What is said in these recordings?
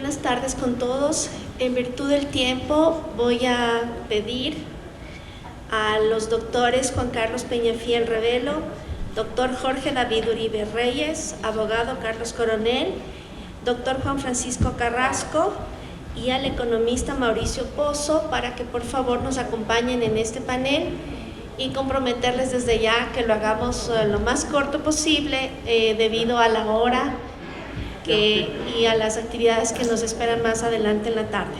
Buenas tardes con todos. En virtud del tiempo voy a pedir a los doctores Juan Carlos Peñafiel Revelo, doctor Jorge David Uribe Reyes, abogado Carlos Coronel, doctor Juan Francisco Carrasco y al economista Mauricio Pozo para que por favor nos acompañen en este panel y comprometerles desde ya que lo hagamos lo más corto posible debido a la hora y a las actividades que nos esperan más adelante en la tarde.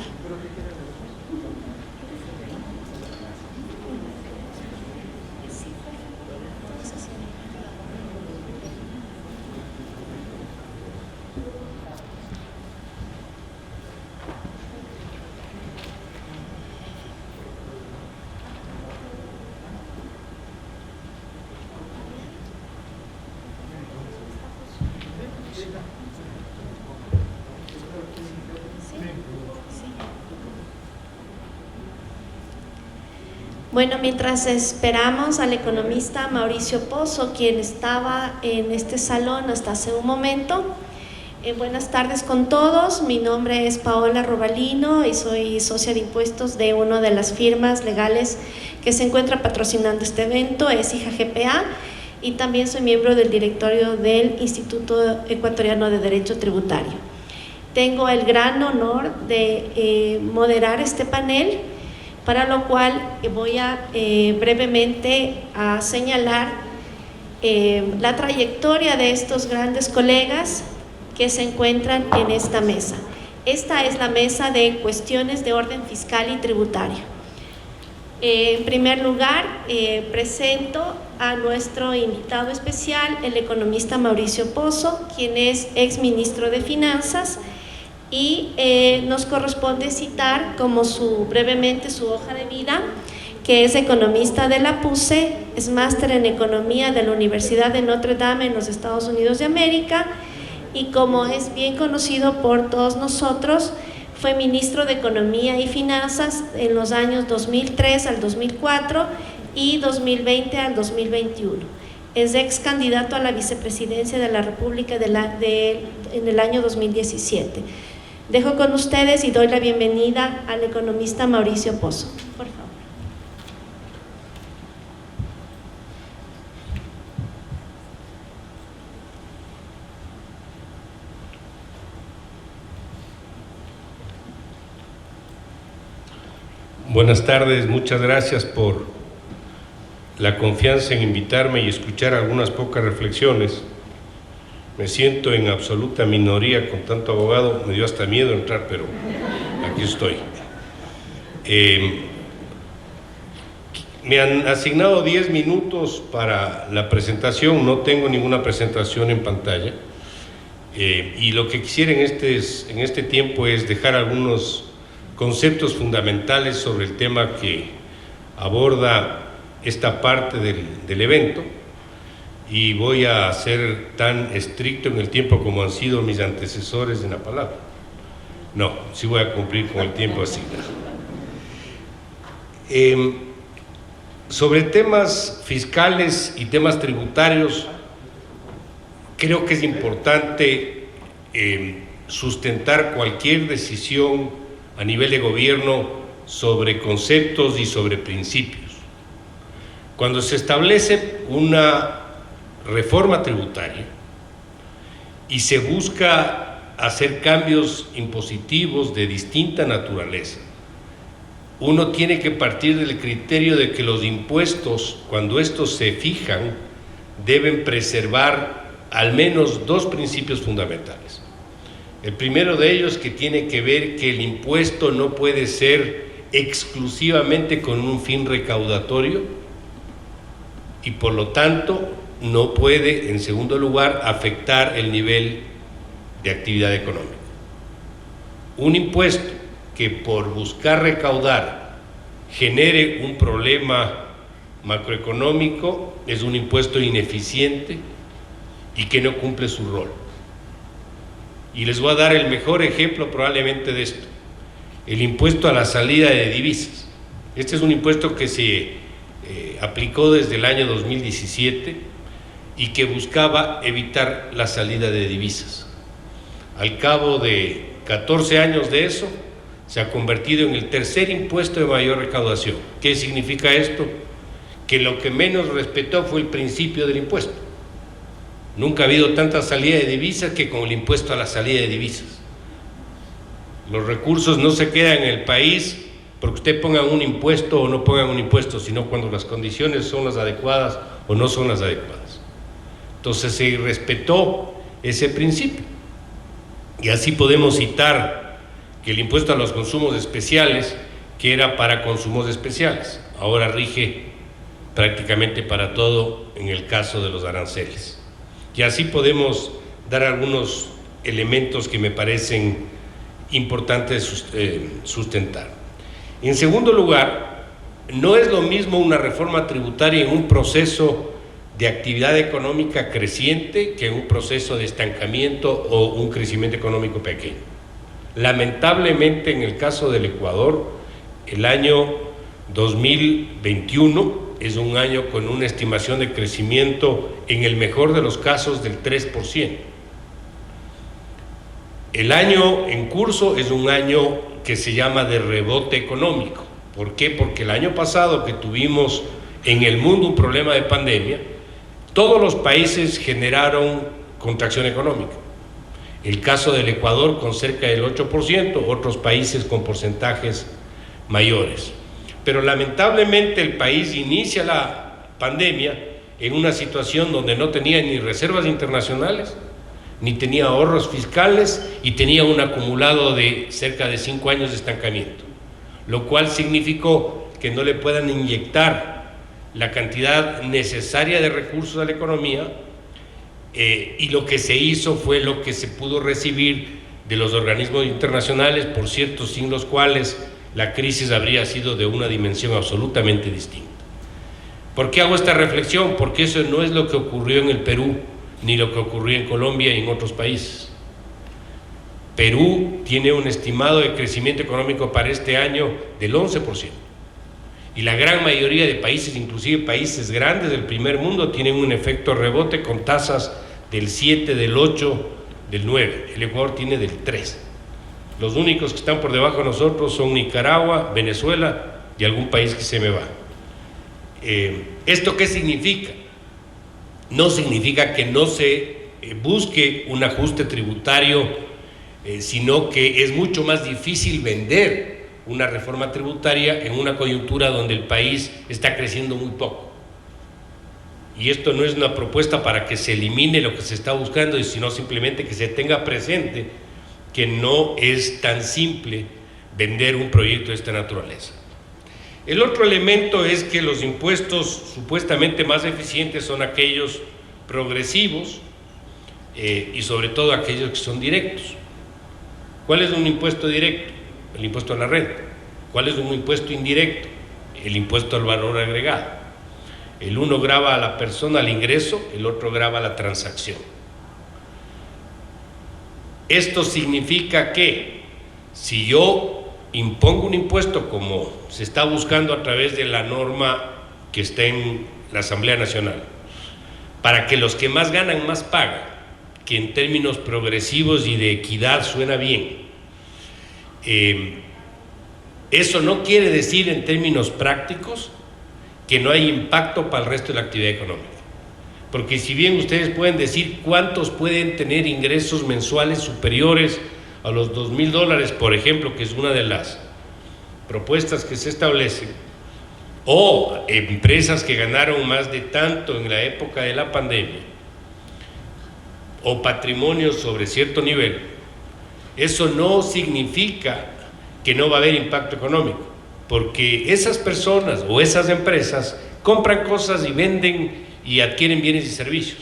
Bueno, mientras esperamos al economista Mauricio Pozo, quien estaba en este salón hasta hace un momento. Buenas tardes con todos, mi nombre es Paola Robalino y soy socia de impuestos de una de las firmas legales que se encuentra patrocinando este evento, es IJA GPA, y también soy miembro del directorio del Instituto Ecuatoriano de Derecho Tributario. Tengo el gran honor de moderar este panel, para lo cual voy a brevemente a señalar la trayectoria de estos grandes colegas que se encuentran en esta mesa. Esta es la mesa de cuestiones de orden fiscal y tributario. En primer lugar, presento a nuestro invitado especial, el economista Mauricio Pozo, quien es exministro de Finanzas, y nos corresponde citar como brevemente su hoja de vida, que es economista de la PUCE, es máster en economía de la Universidad de Notre Dame en los Estados Unidos de América, y como es bien conocido por todos nosotros, fue ministro de Economía y Finanzas en los años 2003 al 2004 y 2020 al 2021. Es ex candidato a la vicepresidencia de la República en el año 2017. Dejo con ustedes y doy la bienvenida al economista Mauricio Pozo. Por favor. Buenas tardes, muchas gracias por la confianza en invitarme y escuchar algunas pocas reflexiones. Me siento en absoluta minoría con tanto abogado, me dio hasta miedo entrar, pero aquí estoy. Me han asignado 10 minutos para la presentación, no tengo ninguna presentación en pantalla, y lo que quisiera en este tiempo es dejar algunos conceptos fundamentales sobre el tema que aborda esta parte del evento, y voy a ser tan estricto en el tiempo como han sido mis antecesores en la palabra. No, sí voy a cumplir con el tiempo asignado. Sobre temas fiscales y temas tributarios, creo que es importante sustentar cualquier decisión a nivel de gobierno sobre conceptos y sobre principios. Cuando se establece una reforma tributaria y se busca hacer cambios impositivos de distinta naturaleza, uno tiene que partir del criterio de que los impuestos, cuando estos se fijan, deben preservar al menos dos principios fundamentales. El primero de ellos, que tiene que ver que el impuesto no puede ser exclusivamente con un fin recaudatorio y por lo tanto no puede, en segundo lugar, afectar el nivel de actividad económica. Un impuesto que por buscar recaudar genere un problema macroeconómico es un impuesto ineficiente y que no cumple su rol. Y les voy a dar el mejor ejemplo probablemente de esto: el impuesto a la salida de divisas. Este es un impuesto que se aplicó desde el año 2017 y que buscaba evitar la salida de divisas. Al cabo de 14 años de eso, se ha convertido en el tercer impuesto de mayor recaudación. ¿Qué significa esto? Que lo que menos respetó fue el principio del impuesto. Nunca ha habido tanta salida de divisas que con el impuesto a la salida de divisas. Los recursos no se quedan en el país porque usted ponga un impuesto o no ponga un impuesto, sino cuando las condiciones son las adecuadas o no son las adecuadas. Entonces se respetó ese principio. Y así podemos citar que el impuesto a los consumos especiales, que era para consumos especiales, ahora rige prácticamente para todo en el caso de los aranceles. Y así podemos dar algunos elementos que me parecen importantes sustentar. En segundo lugar, no es lo mismo una reforma tributaria en un proceso de actividad económica creciente que en un proceso de estancamiento o un crecimiento económico pequeño. Lamentablemente, en el caso del Ecuador, el año 2021 es un año con una estimación de crecimiento, en el mejor de los casos, del 3%. El año en curso es un año que se llama de rebote económico. ¿Por qué? Porque el año pasado, que tuvimos en el mundo un problema de pandemia, todos los países generaron contracción económica. El caso del Ecuador con cerca del 8%, otros países con porcentajes mayores. Pero lamentablemente el país inicia la pandemia en una situación donde no tenía ni reservas internacionales, ni tenía ahorros fiscales y tenía un acumulado de cerca de 5 años de estancamiento, lo cual significó que no le puedan inyectar la cantidad necesaria de recursos a la economía, y lo que se hizo fue lo que se pudo recibir de los organismos internacionales, por cierto, sin los cuales la crisis habría sido de una dimensión absolutamente distinta. ¿Por qué hago esta reflexión? Porque eso no es lo que ocurrió en el Perú, ni lo que ocurrió en Colombia y en otros países. Perú tiene un estimado de crecimiento económico para este año del 11%. Y la gran mayoría de países, inclusive países grandes del primer mundo, tienen un efecto rebote con tasas del 7, del 8, del 9. El Ecuador tiene del 3. Los únicos que están por debajo de nosotros son Nicaragua, Venezuela y algún país que se me va. ¿Esto qué significa? No significa que no se busque un ajuste tributario, sino que es mucho más difícil vender una reforma tributaria en una coyuntura donde el país está creciendo muy poco. Y esto no es una propuesta para que se elimine lo que se está buscando, sino simplemente que se tenga presente que no es tan simple vender un proyecto de esta naturaleza. El otro elemento es que los impuestos supuestamente más eficientes son aquellos progresivos, y sobre todo aquellos que son directos. ¿Cuál es un impuesto directo? El impuesto a la renta. ¿Cuál es un impuesto indirecto? El impuesto al valor agregado. El uno grava a la persona al ingreso, el otro grava a la transacción. Esto significa que si yo impongo un impuesto como se está buscando a través de la norma que está en la Asamblea Nacional, para que los que más ganan más pagan, que en términos progresivos y de equidad suena bien, eso no quiere decir en términos prácticos que no hay impacto para el resto de la actividad económica. Porque si bien ustedes pueden decir cuántos pueden tener ingresos mensuales superiores a los $2,000, por ejemplo, que es una de las propuestas que se establecen, o empresas que ganaron más de tanto en la época de la pandemia, o patrimonios sobre cierto nivel, eso no significa que no va a haber impacto económico, porque esas personas o esas empresas compran cosas y venden y adquieren bienes y servicios.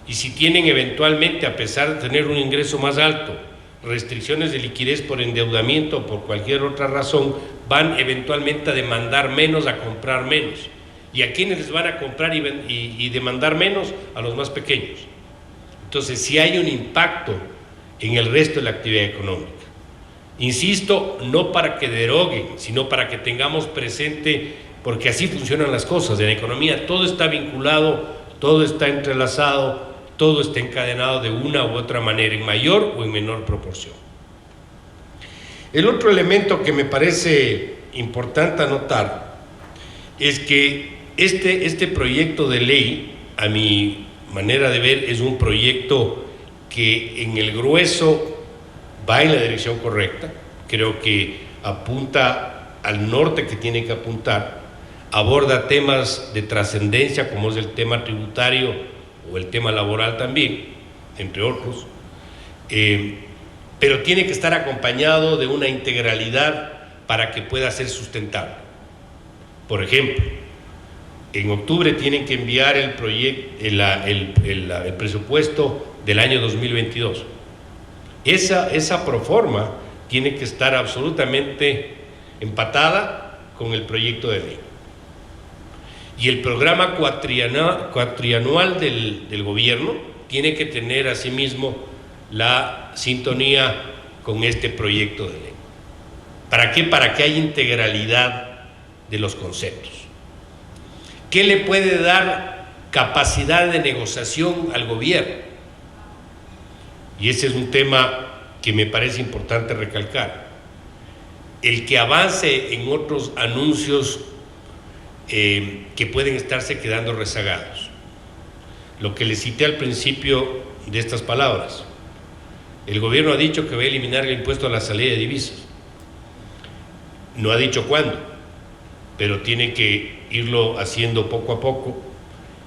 Y si tienen eventualmente, a pesar de tener un ingreso más alto, restricciones de liquidez por endeudamiento o por cualquier otra razón, van eventualmente a demandar menos, a comprar menos. ¿Y a quiénes les van a comprar y demandar menos? A los más pequeños. Entonces, sí hay un impacto en el resto de la actividad económica. Insisto, no para que deroguen, sino para que tengamos presente, porque así funcionan las cosas. En la economía todo está vinculado, todo está entrelazado, todo está encadenado de una u otra manera, en mayor o en menor proporción. El otro elemento que me parece importante anotar es que este proyecto de ley, a mi manera de ver, es un proyecto que en el grueso va en la dirección correcta. Creo que apunta al norte que tiene que apuntar, aborda temas de trascendencia como es el tema tributario o el tema laboral también, entre otros, pero tiene que estar acompañado de una integralidad para que pueda ser sustentable. Por ejemplo, en octubre tienen que enviar el presupuesto del año 2022. Esa proforma tiene que estar absolutamente empatada con el proyecto de ley. Y el programa cuatrianual del gobierno tiene que tener asimismo la sintonía con este proyecto de ley. ¿Para qué? Para que haya integralidad de los conceptos. ¿Qué le puede dar capacidad de negociación al gobierno? Y ese es un tema que me parece importante recalcar. El que avance en otros anuncios que pueden estarse quedando rezagados. Lo que les cité al principio de estas palabras. El gobierno ha dicho que va a eliminar el impuesto a la salida de divisas. No ha dicho cuándo, pero tiene que irlo haciendo poco a poco,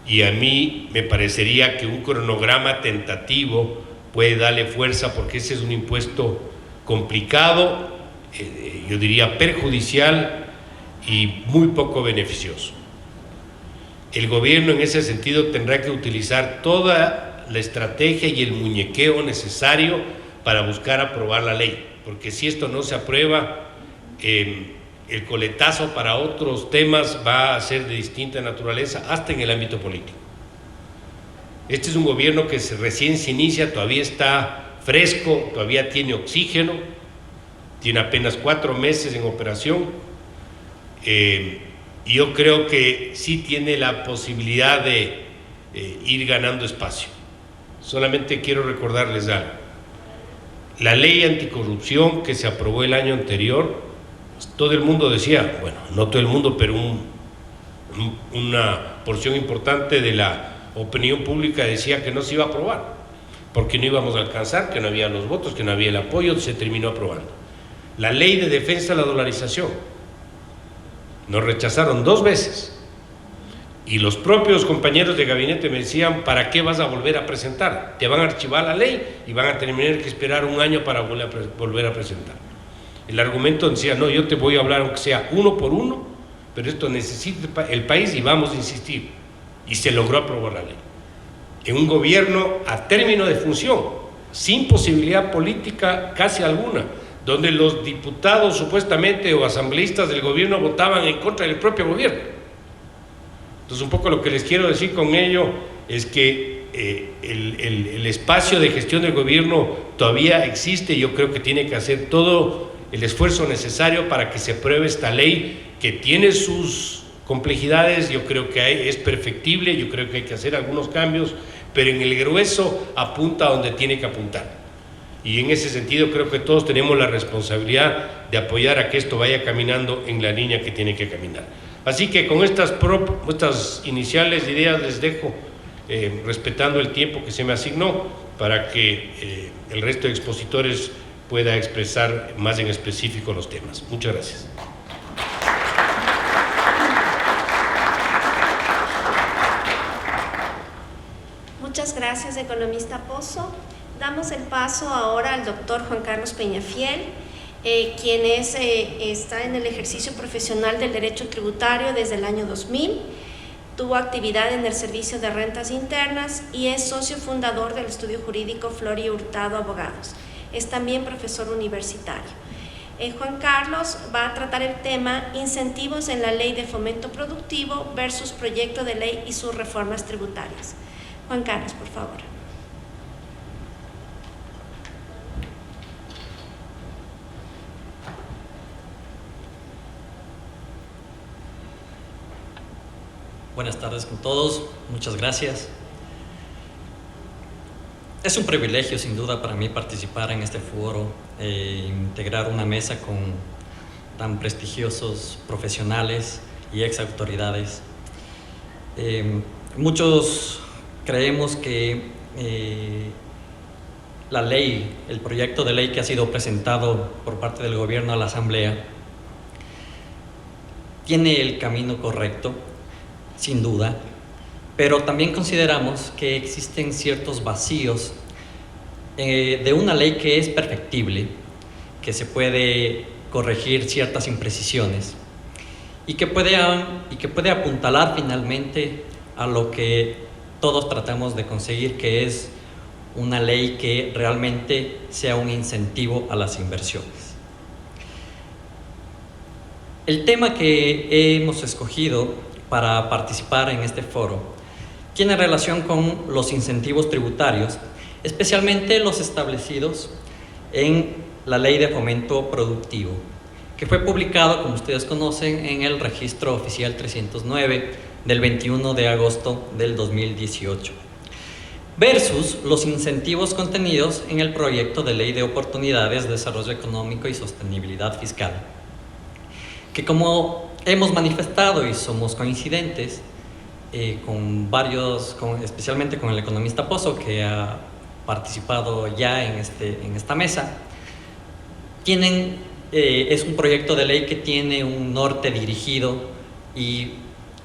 y a mí me parecería que un cronograma tentativo puede darle fuerza, porque ese es un impuesto complicado, yo diría perjudicial y muy poco beneficioso. El gobierno en ese sentido tendrá que utilizar toda la estrategia y el muñequeo necesario para buscar aprobar la ley, porque si esto no se aprueba, el coletazo para otros temas va a ser de distinta naturaleza, hasta en el ámbito político. Este es un gobierno que recién se inicia, todavía está fresco, todavía tiene oxígeno, tiene apenas 4 meses en operación, y yo creo que sí tiene la posibilidad de ir ganando espacio. Solamente quiero recordarles algo. La ley anticorrupción que se aprobó el año anterior, todo el mundo decía, bueno, no todo el mundo, pero una porción importante de la opinión pública decía que no se iba a aprobar, porque no íbamos a alcanzar, que no había los votos, que no había el apoyo. Se terminó aprobando. La ley de defensa de la dolarización, nos rechazaron 2 veces, y los propios compañeros de gabinete me decían, ¿para qué vas a volver a presentar? Te van a archivar la ley y van a tener que esperar 1 año para volver a presentar. El argumento decía, no, yo te voy a hablar aunque sea 1 por 1, pero esto necesita el país y vamos a insistir. Y se logró aprobar la ley. En un gobierno a término de función, sin posibilidad política casi alguna, donde los diputados supuestamente o asambleístas del gobierno votaban en contra del propio gobierno. Entonces, un poco lo que les quiero decir con ello es que el espacio de gestión del gobierno todavía existe, y yo creo que tiene que hacer todo el esfuerzo necesario para que se apruebe esta ley, que tiene sus complejidades. Yo creo que es perfectible, yo creo que hay que hacer algunos cambios, pero en el grueso apunta a donde tiene que apuntar. Y en ese sentido creo que todos tenemos la responsabilidad de apoyar a que esto vaya caminando en la línea que tiene que caminar. Así que con estas iniciales ideas les dejo, respetando el tiempo que se me asignó, para que el resto de expositores pueda expresar más en específico los temas. Muchas gracias. Muchas gracias, economista Pozo. Damos el paso ahora al doctor Juan Carlos Peñafiel, quien está en el ejercicio profesional del derecho tributario desde el año 2000, tuvo actividad en el Servicio de Rentas Internas y es socio fundador del estudio jurídico Flor y Hurtado Abogados. Es también profesor universitario. Juan Carlos va a tratar el tema incentivos en la ley de fomento productivo versus proyecto de ley y sus reformas tributarias. Juan Carlos, por favor. Buenas tardes con todos, muchas gracias. Es un privilegio sin duda para mí participar en este foro e integrar una mesa con tan prestigiosos profesionales y ex autoridades. Muchos creemos que la ley, el proyecto de ley que ha sido presentado por parte del gobierno a la Asamblea tiene el camino correcto, sin duda, pero también consideramos que existen ciertos vacíos de una ley que es perfectible, que se puede corregir ciertas imprecisiones y que puede apuntalar finalmente a lo que todos tratamos de conseguir, que es una ley que realmente sea un incentivo a las inversiones. El tema que hemos escogido para participar en este foro tiene relación con los incentivos tributarios, especialmente los establecidos en la Ley de Fomento Productivo, que fue publicado, como ustedes conocen, en el Registro Oficial 309 del 21 de agosto del 2018, versus los incentivos contenidos en el Proyecto de Ley de Oportunidades, Desarrollo Económico y Sostenibilidad Fiscal, que, como hemos manifestado y somos coincidentes especialmente con el economista Pozo, que ha participado ya en esta mesa, es un proyecto de ley que tiene un norte dirigido y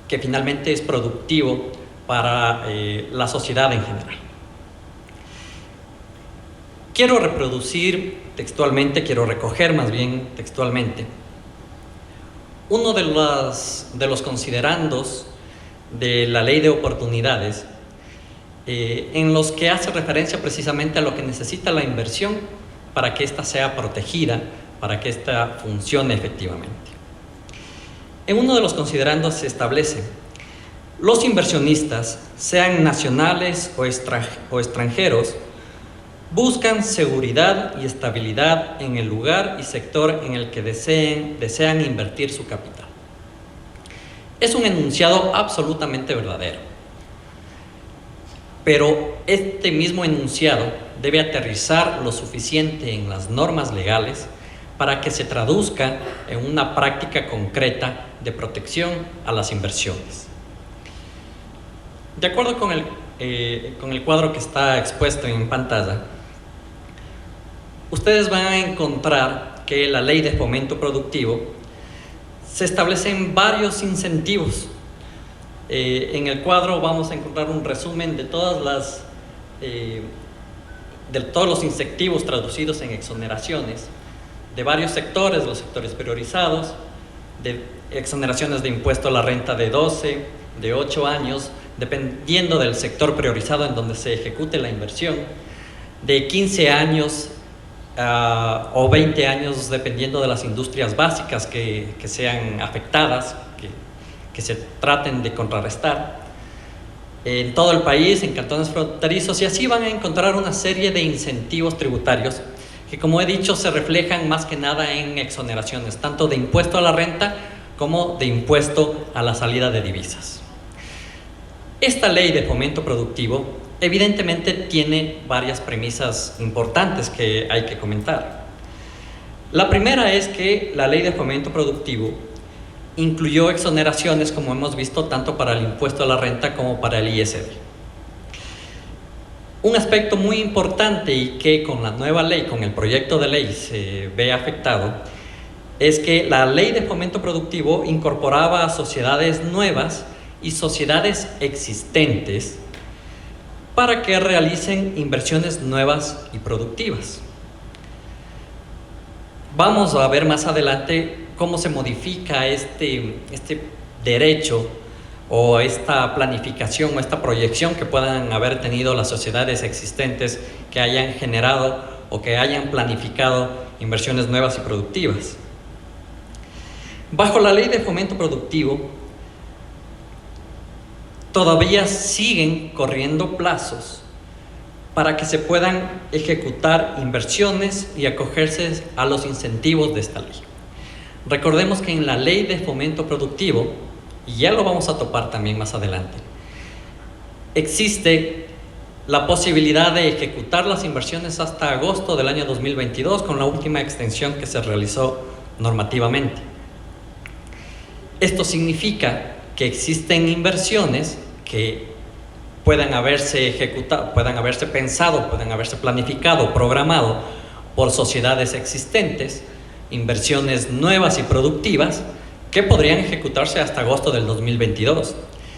que finalmente es productivo para la sociedad en general. Quiero recoger más bien textualmente uno de los considerandos de la Ley de Oportunidades, en los que hace referencia precisamente a lo que necesita la inversión para que ésta sea protegida, para que ésta funcione efectivamente. En uno de los considerandos se establece: los inversionistas, sean nacionales o extranjeros, buscan seguridad y estabilidad en el lugar y sector en el que desean invertir su capital. Es un enunciado absolutamente verdadero, pero este mismo enunciado debe aterrizar lo suficiente en las normas legales para que se traduzca en una práctica concreta de protección a las inversiones. De acuerdo con el cuadro que está expuesto en pantalla, ustedes van a encontrar que la Ley de Fomento Productivo se establecen varios incentivos. En el cuadro vamos a encontrar un resumen de todos los incentivos traducidos en exoneraciones de varios sectores, los sectores priorizados, de exoneraciones de impuesto a la renta de 12, de 8 años, dependiendo del sector priorizado en donde se ejecute la inversión, de 15 años o 20 años, dependiendo de las industrias básicas que sean afectadas, que se traten de contrarrestar en todo el país, en cantones fronterizos, y así van a encontrar una serie de incentivos tributarios que, como he dicho, se reflejan más que nada en exoneraciones, tanto de impuesto a la renta como de impuesto a la salida de divisas. Esta Ley de Fomento Productivo evidentemente tiene varias premisas importantes que hay que comentar. La primera es que la Ley de Fomento Productivo incluyó exoneraciones, como hemos visto, tanto para el impuesto a la renta como para el ISR. Un aspecto muy importante y que con la nueva ley, con el proyecto de ley, se ve afectado, es que la Ley de Fomento Productivo incorporaba a sociedades nuevas y sociedades existentes para que realicen inversiones nuevas y productivas. Vamos a ver más adelante cómo se modifica este derecho o esta planificación o esta proyección que puedan haber tenido las sociedades existentes que hayan generado o que hayan planificado inversiones nuevas y productivas. Bajo la Ley de Fomento Productivo, todavía siguen corriendo plazos para que se puedan ejecutar inversiones y acogerse a los incentivos de esta ley. Recordemos que en la Ley de Fomento Productivo, y ya lo vamos a topar también más adelante, existe la posibilidad de ejecutar las inversiones hasta agosto del año 2022 con la última extensión que se realizó normativamente. Esto significa que existen inversiones que puedan haberse ejecutado, puedan haberse pensado, pueden haberse planificado, programado por sociedades existentes, inversiones nuevas y productivas que podrían ejecutarse hasta agosto del 2022.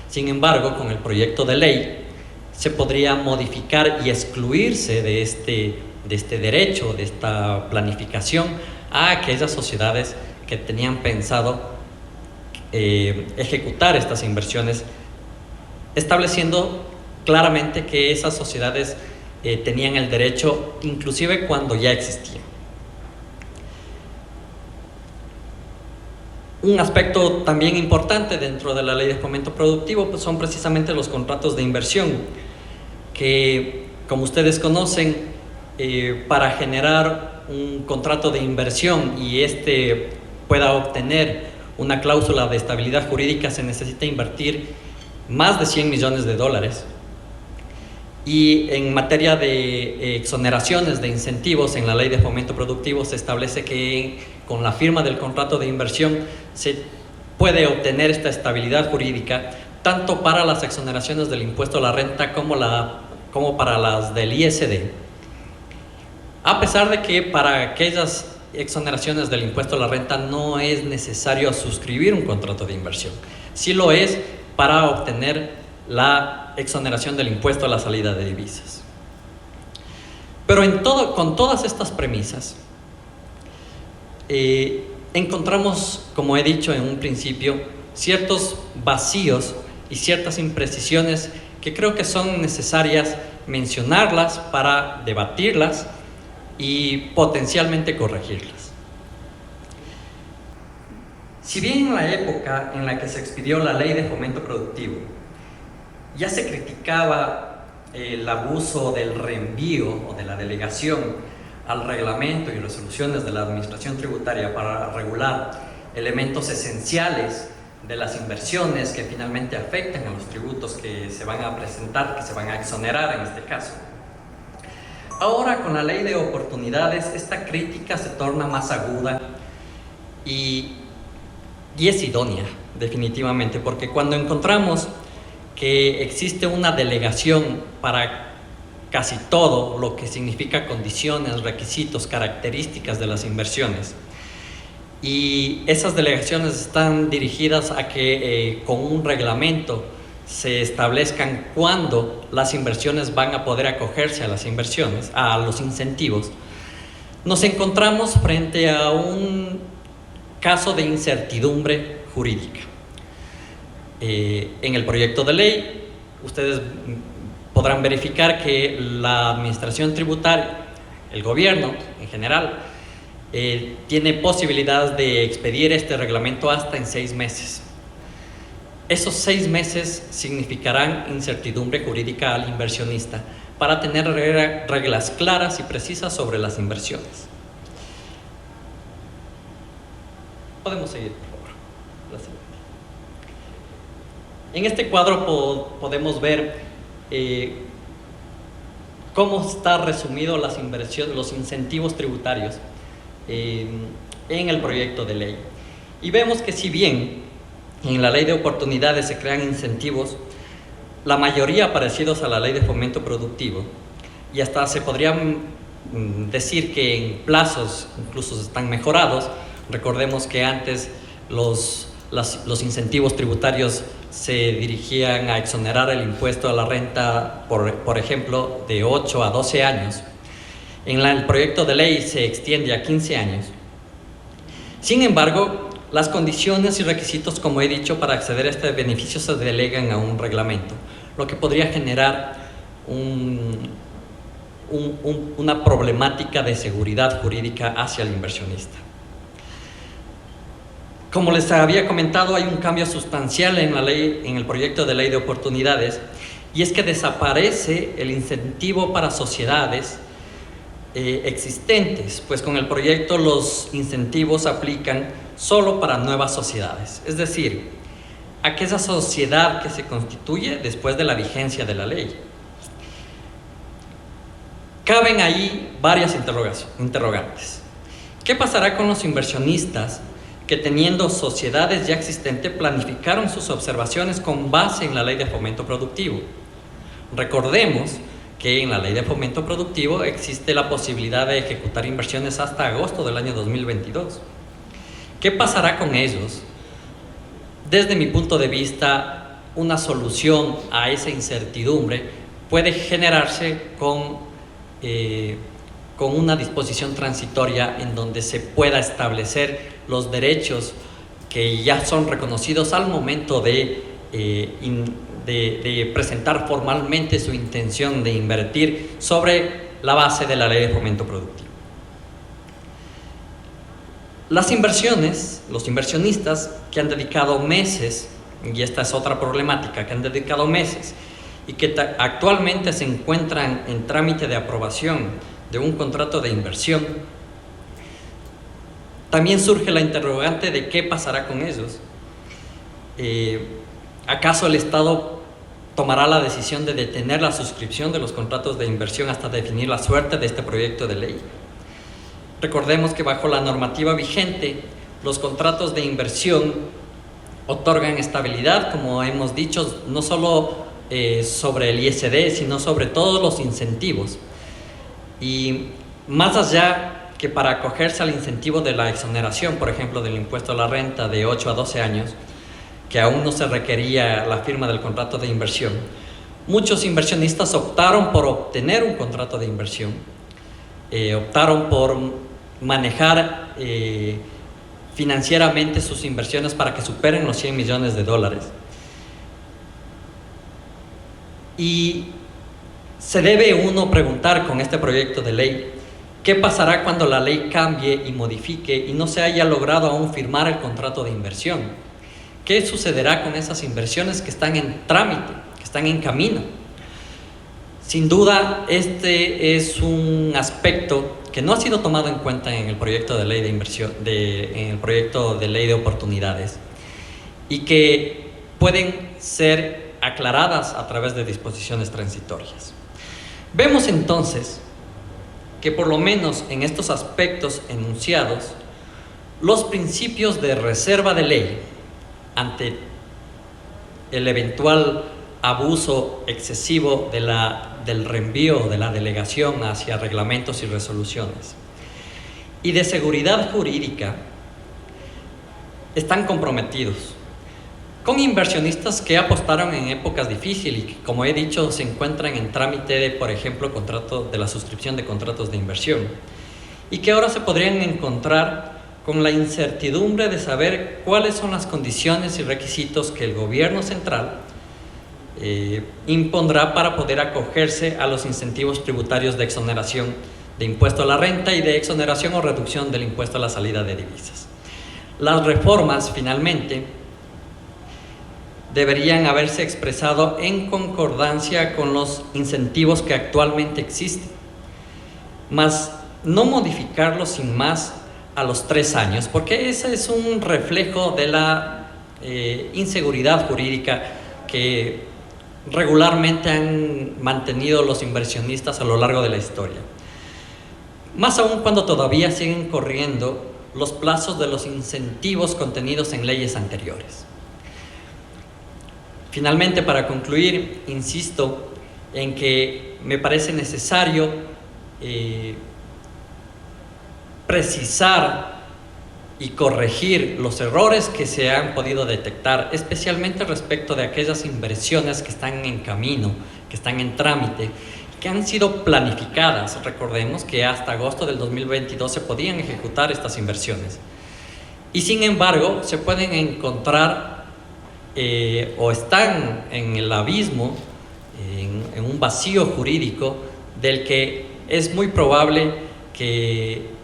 Sin embargo, con el proyecto de ley se podría modificar y excluirse de este derecho, de esta planificación, a aquellas sociedades que tenían pensado ejecutar estas inversiones, estableciendo claramente que esas sociedades tenían el derecho inclusive cuando ya existían. Un aspecto también importante dentro de la Ley de Fomento Productivo pues son precisamente los contratos de inversión, que, como ustedes conocen, para generar un contrato de inversión y este pueda obtener una cláusula de estabilidad jurídica se necesita invertir más de 100 millones de dólares. Y en materia de exoneraciones de incentivos en la Ley de Fomento Productivo se establece que con la firma del contrato de inversión se puede obtener esta estabilidad jurídica tanto para las exoneraciones del impuesto a la renta como para las del ISD. A pesar de que para aquellas exoneraciones del impuesto a la renta no es necesario suscribir un contrato de inversión, sí lo es para obtener la exoneración del impuesto a la salida de divisas. Pero con todas estas premisas, encontramos, como he dicho en un principio, ciertos vacíos y ciertas imprecisiones que creo que son necesarias mencionarlas para debatirlas y potencialmente corregirlas. Si bien en la época en la que se expidió la Ley de Fomento Productivo ya se criticaba el abuso del reenvío o de la delegación al reglamento y resoluciones de la Administración Tributaria para regular elementos esenciales de las inversiones que finalmente afectan a los tributos que se van a presentar, que se van a exonerar en este caso. Ahora, con la Ley de Oportunidades, esta crítica se torna más aguda y es idónea, definitivamente, porque cuando encontramos que existe una delegación para casi todo lo que significa condiciones, requisitos, características de las inversiones, y esas delegaciones están dirigidas a que con un reglamento se establezcan cuándo las inversiones van a poder acogerse a las inversiones, a los incentivos, nos encontramos frente a un caso de incertidumbre jurídica. En el proyecto de ley, ustedes podrán verificar que la administración tributaria, el gobierno en general, tiene posibilidades de expedir este reglamento hasta en 6 meses. Esos 6 meses significarán incertidumbre jurídica al inversionista para tener reglas claras y precisas sobre las inversiones. Podemos seguir, por favor. La siguiente. En este cuadro podemos ver cómo está resumido las inversiones, los incentivos tributarios en el proyecto de ley. Y vemos que si bien en la Ley de Oportunidades se crean incentivos, la mayoría parecidos a la Ley de Fomento Productivo, y hasta se podría decir que en plazos incluso están mejorados. Recordemos que antes los incentivos tributarios se dirigían a exonerar el impuesto a la renta, por ejemplo, de 8 a 12 años. En el proyecto de ley se extiende a 15 años. Sin embargo, las condiciones y requisitos, como he dicho, para acceder a este beneficio se delegan a un reglamento, lo que podría generar una problemática de seguridad jurídica hacia el inversionista. Como les había comentado, hay un cambio sustancial en la ley, en el proyecto de ley de oportunidades, y es que desaparece el incentivo para sociedades existentes, pues con el proyecto los incentivos aplican solo para nuevas sociedades, es decir, aquella sociedad que se constituye después de la vigencia de la ley. caben ahí varias interrogantes. ¿Qué pasará con los inversionistas que, teniendo sociedades ya existentes, planificaron sus observaciones con base en la Ley de Fomento Productivo? Recordemos que en la Ley de Fomento Productivo existe la posibilidad de ejecutar inversiones hasta agosto del año 2022. ¿Qué pasará con ellos? Desde mi punto de vista, una solución a esa incertidumbre puede generarse con una disposición transitoria en donde se pueda establecer los derechos que ya son reconocidos al momento de presentar formalmente su intención de invertir sobre la base de la Ley de Fomento Productivo. Las inversiones, los inversionistas que han dedicado meses, y esta es otra problemática, que han dedicado meses y que actualmente se encuentran en trámite de aprobación de un contrato de inversión, también surge la interrogante de qué pasará con ellos. ¿Acaso el Estado tomará la decisión de detener la suscripción de los contratos de inversión hasta definir la suerte de este proyecto de ley? Recordemos que bajo la normativa vigente, los contratos de inversión otorgan estabilidad, como hemos dicho, no solo sobre el ISD, sino sobre todos los incentivos. Y más allá que para acogerse al incentivo de la exoneración, por ejemplo, del impuesto a la renta de 8 a 12 años, que aún no se requería la firma del contrato de inversión, muchos inversionistas optaron por obtener un contrato de inversión, optaron por manejar financieramente sus inversiones para que superen los $100 millones. Y se debe uno preguntar con este proyecto de ley, ¿qué pasará cuando la ley cambie y modifique y no se haya logrado aún firmar el contrato de inversión? ¿Qué sucederá con esas inversiones que están en trámite, que están en camino? Sin duda, este es un aspecto que no ha sido tomado en cuenta en el proyecto de ley de inversión, en el proyecto de ley de oportunidades, y que pueden ser aclaradas a través de disposiciones transitorias. Vemos entonces que por lo menos en estos aspectos enunciados, los principios de reserva de ley ante el eventual abuso excesivo del reenvío de la delegación hacia reglamentos y resoluciones y de seguridad jurídica están comprometidos con inversionistas que apostaron en épocas difíciles y que, como he dicho, se encuentran en trámite de, por ejemplo, contrato de la suscripción de contratos de inversión y que ahora se podrían encontrar con la incertidumbre de saber cuáles son las condiciones y requisitos que el gobierno central impondrá para poder acogerse a los incentivos tributarios de exoneración de impuesto a la renta y de exoneración o reducción del impuesto a la salida de divisas. Las reformas, finalmente, deberían haberse expresado en concordancia con los incentivos que actualmente existen, mas no modificarlos sin más a los 3 años, porque ese es un reflejo de la inseguridad jurídica que regularmente han mantenido los inversionistas a lo largo de la historia. Más aún cuando todavía siguen corriendo los plazos de los incentivos contenidos en leyes anteriores. Finalmente, para concluir, insisto en que me parece necesario precisar y corregir los errores que se han podido detectar, especialmente respecto de aquellas inversiones que están en camino, que están en trámite, que han sido planificadas. Recordemos que hasta agosto del 2022 se podían ejecutar estas inversiones. Y sin embargo, se pueden encontrar o están en el abismo, en un vacío jurídico del que es muy probable que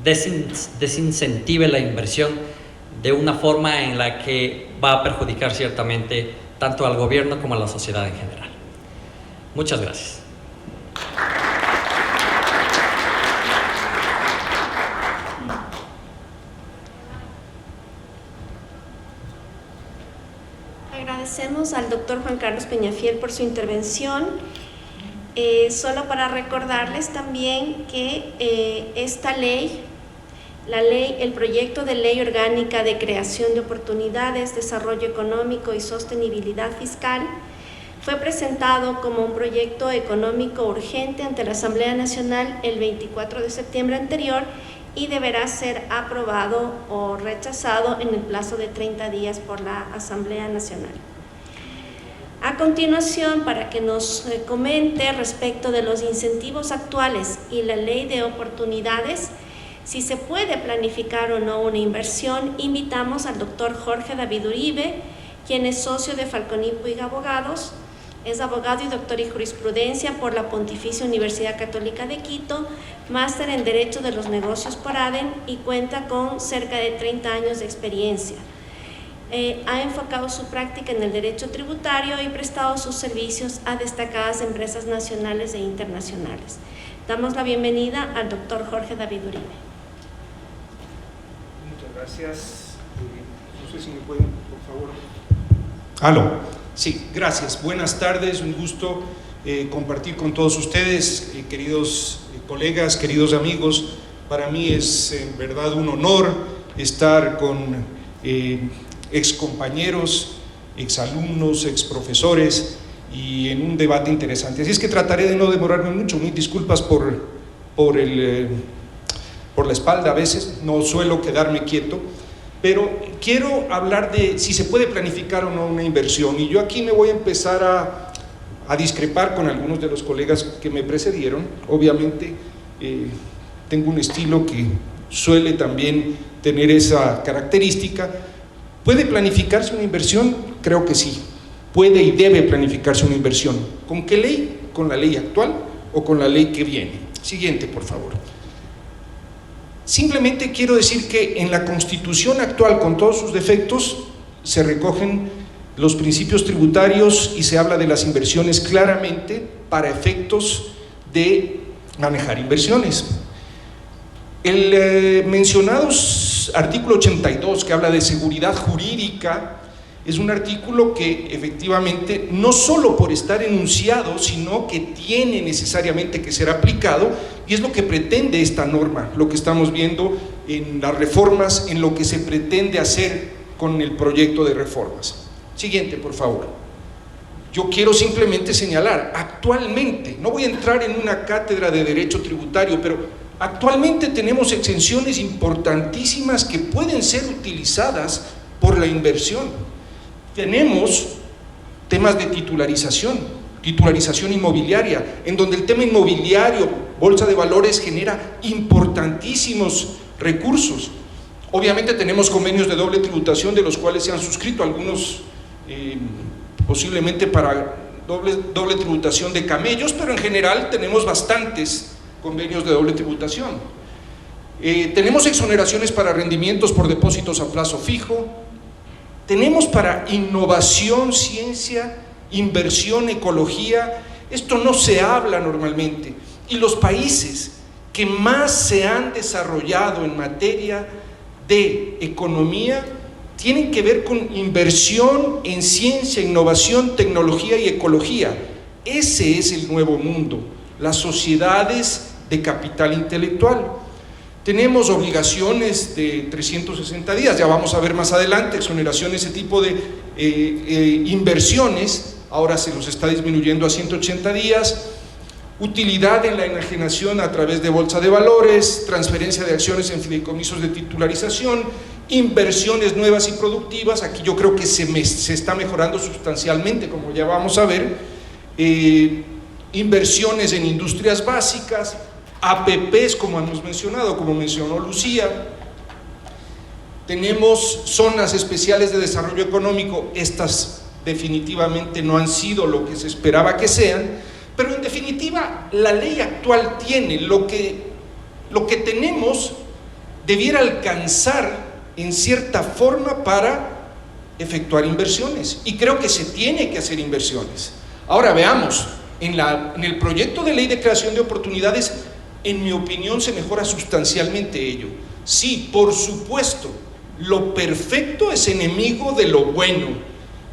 desincentive la inversión de una forma en la que va a perjudicar ciertamente tanto al gobierno como a la sociedad en general. Muchas gracias. Agradecemos al doctor Juan Carlos Peñafiel por su intervención. Solo para recordarles también que esta ley, el proyecto de ley orgánica de creación de oportunidades, desarrollo económico y sostenibilidad fiscal, fue presentado como un proyecto económico urgente ante la Asamblea Nacional el 24 de septiembre anterior y deberá ser aprobado o rechazado en el plazo de 30 días por la Asamblea Nacional. A continuación, para que nos comente respecto de los incentivos actuales y la ley de oportunidades, si se puede planificar o no una inversión, invitamos al doctor Jorge David Uribe, quien es socio de Falconi Puig Abogados, es abogado y doctor en jurisprudencia por la Pontificia Universidad Católica de Quito, máster en Derecho de los Negocios por ADEN y cuenta con cerca de 30 años de experiencia. Ha enfocado su práctica en el derecho tributario y prestado sus servicios a destacadas empresas nacionales e internacionales. Damos la bienvenida al doctor Jorge David Uribe. Muchas gracias. No sé si me pueden, por favor. Aló. Sí, gracias. Buenas tardes, un gusto compartir con todos ustedes, queridos colegas, queridos amigos. Para mí es en verdad un honor estar con excompañeros, exalumnos, exprofesores y en un debate interesante. Así es que trataré de no demorarme mucho. Mil disculpas por la espalda a veces, no suelo quedarme quieto. Pero quiero hablar de si se puede planificar o no una inversión, y yo aquí me voy a empezar a discrepar con algunos de los colegas que me precedieron. Obviamente tengo un estilo que suele también tener esa característica. ¿Puede planificarse una inversión? Creo que sí, puede y debe planificarse una inversión. ¿Con qué ley? ¿Con la ley actual o con la ley que viene? Siguiente, por favor. Simplemente quiero decir que en la Constitución actual, con todos sus defectos, se recogen los principios tributarios y se habla de las inversiones claramente para efectos de manejar inversiones. El mencionado artículo 82, que habla de seguridad jurídica, es un artículo que efectivamente no solo por estar enunciado, sino que tiene necesariamente que ser aplicado, y es lo que pretende esta norma, lo que estamos viendo en las reformas, en lo que se pretende hacer con el proyecto de reformas. Siguiente, por favor. Yo quiero simplemente señalar, actualmente, no voy a entrar en una cátedra de derecho tributario, pero actualmente tenemos exenciones importantísimas que pueden ser utilizadas por la inversión. Tenemos temas de titularización inmobiliaria, en donde el tema inmobiliario, bolsa de valores, genera importantísimos recursos. Obviamente tenemos convenios de doble tributación, de los cuales se han suscrito algunos posiblemente para doble tributación de camellos, pero en general tenemos bastantes convenios de doble tributación. Tenemos exoneraciones para rendimientos por depósitos a plazo fijo. Tenemos para innovación, ciencia, inversión, ecología. Esto no se habla normalmente. Y los países que más se han desarrollado en materia de economía tienen que ver con inversión en ciencia, innovación, tecnología y ecología. Ese es el nuevo mundo, las sociedades de capital intelectual. Tenemos obligaciones de 360 días, ya vamos a ver más adelante, exoneración, ese tipo de inversiones, ahora se los está disminuyendo a 180 días, utilidad en la enajenación a través de bolsa de valores, transferencia de acciones en fideicomisos de titularización, inversiones nuevas y productivas. Aquí yo creo que se está mejorando sustancialmente, como ya vamos a ver, inversiones en industrias básicas, APPs, como hemos mencionado, como mencionó Lucía. Tenemos zonas especiales de desarrollo económico. Estas definitivamente no han sido lo que se esperaba que sean, pero en definitiva la ley actual tiene lo que tenemos, debiera alcanzar en cierta forma para efectuar inversiones, y creo que se tiene que hacer inversiones. Ahora veamos, en el proyecto de ley de creación de oportunidades, en mi opinión, se mejora sustancialmente ello. Sí, por supuesto, lo perfecto es enemigo de lo bueno,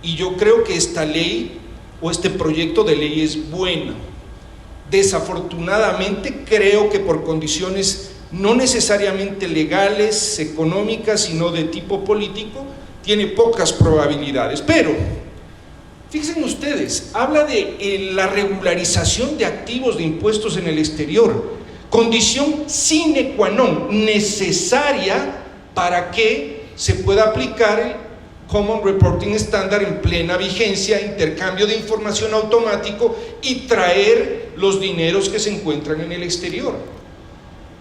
y yo creo que esta ley o este proyecto de ley es bueno. desafortunadamente, creo que por condiciones no necesariamente legales, económicas, sino de tipo político, tiene pocas probabilidades. Pero, fíjense ustedes, habla de la regularización de activos de impuestos en el exterior, condición sine qua non, necesaria para que se pueda aplicar el Common Reporting Standard en plena vigencia, intercambio de información automático y traer los dineros que se encuentran en el exterior.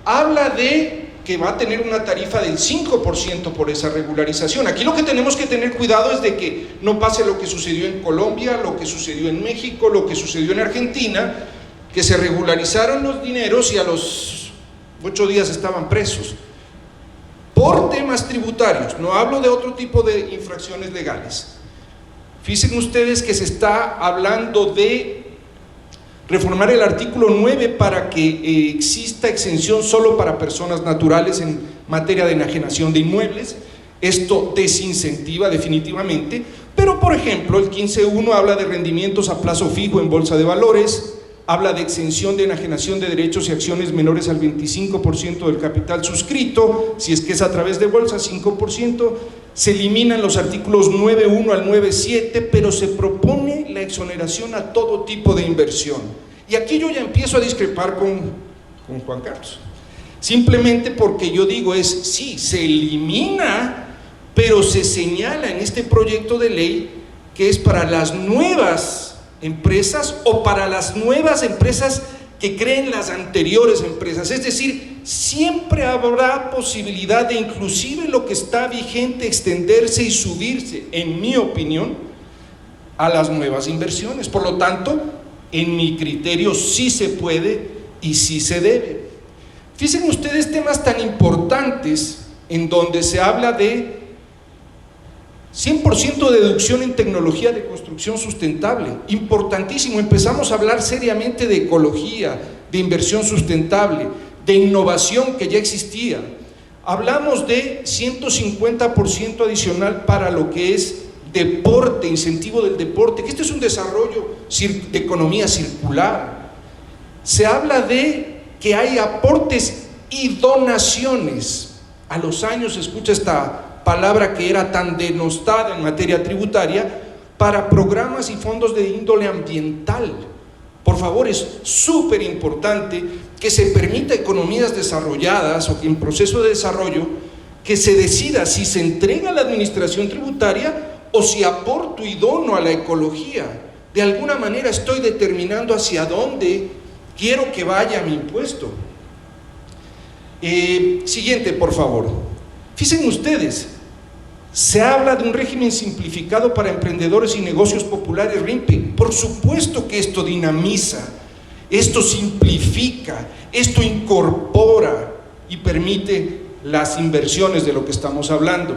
Habla de que va a tener una tarifa del 5% por esa regularización. Aquí lo que tenemos que tener cuidado es de que no pase lo que sucedió en Colombia, lo que sucedió en México, lo que sucedió en Argentina, que se regularizaron los dineros y a los 8 días estaban presos por temas tributarios. No hablo de otro tipo de infracciones legales. Fíjense ustedes que se está hablando de reformar el artículo 9 para que exista exención solo para personas naturales en materia de enajenación de inmuebles. Esto desincentiva definitivamente, pero por ejemplo el 15.1 habla de rendimientos a plazo fijo en bolsa de valores, habla de exención de enajenación de derechos y acciones menores al 25% del capital suscrito, si es que es a través de bolsa, 5%, se eliminan los artículos 9.1 al 9.7, pero se propone la exoneración a todo tipo de inversión. Y aquí yo ya empiezo a discrepar con Juan Carlos, simplemente porque yo digo sí, se elimina, pero se señala en este proyecto de ley que es para las nuevas empresas o para las nuevas empresas que creen las anteriores empresas, es decir, siempre habrá posibilidad de, inclusive lo que está vigente, extenderse y subirse, en mi opinión, a las nuevas inversiones. Por lo tanto, en mi criterio sí se puede y sí se debe. Fíjense ustedes temas tan importantes en donde se habla de 100% de deducción en tecnología de construcción sustentable, importantísimo. Empezamos a hablar seriamente de ecología, de inversión sustentable, de innovación que ya existía. Hablamos de 150% adicional para lo que es deporte, incentivo del deporte, que este es un desarrollo de economía circular. Se habla de que hay aportes y donaciones. A los años se escucha esta palabra que era tan denostada en materia tributaria, para programas y fondos de índole ambiental. Por favor, es súper importante que se permita a economías desarrolladas o en proceso de desarrollo que se decida si se entrega a la administración tributaria o si aporto y dono a la ecología. De alguna manera estoy determinando hacia dónde quiero que vaya mi impuesto. Siguiente, por favor. Fíjense ustedes, se habla de un régimen simplificado para emprendedores y negocios populares, RIMPE. Por supuesto que esto dinamiza, esto simplifica, esto incorpora y permite las inversiones de lo que estamos hablando.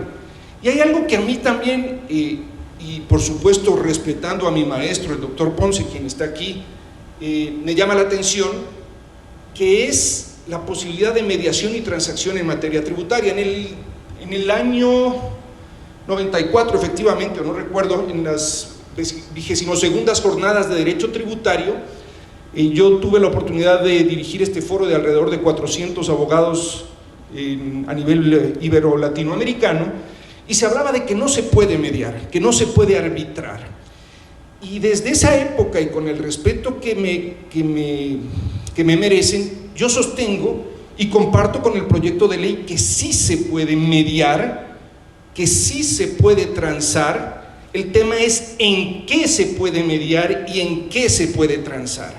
Y hay algo que a mí también, y por supuesto respetando a mi maestro, el doctor Ponce, quien está aquí, me llama la atención, que es la posibilidad de mediación y transacción en materia tributaria. En el año 94, efectivamente, o no recuerdo, en las 22ª jornadas de Derecho Tributario, yo tuve la oportunidad de dirigir este foro de alrededor de 400 abogados a nivel ibero-latinoamericano, y se hablaba de que no se puede mediar, que no se puede arbitrar. Y desde esa época, y con el respeto que me merecen, yo sostengo y comparto con el proyecto de ley que sí se puede mediar, que sí se puede transar. El tema es en qué se puede mediar y en qué se puede transar.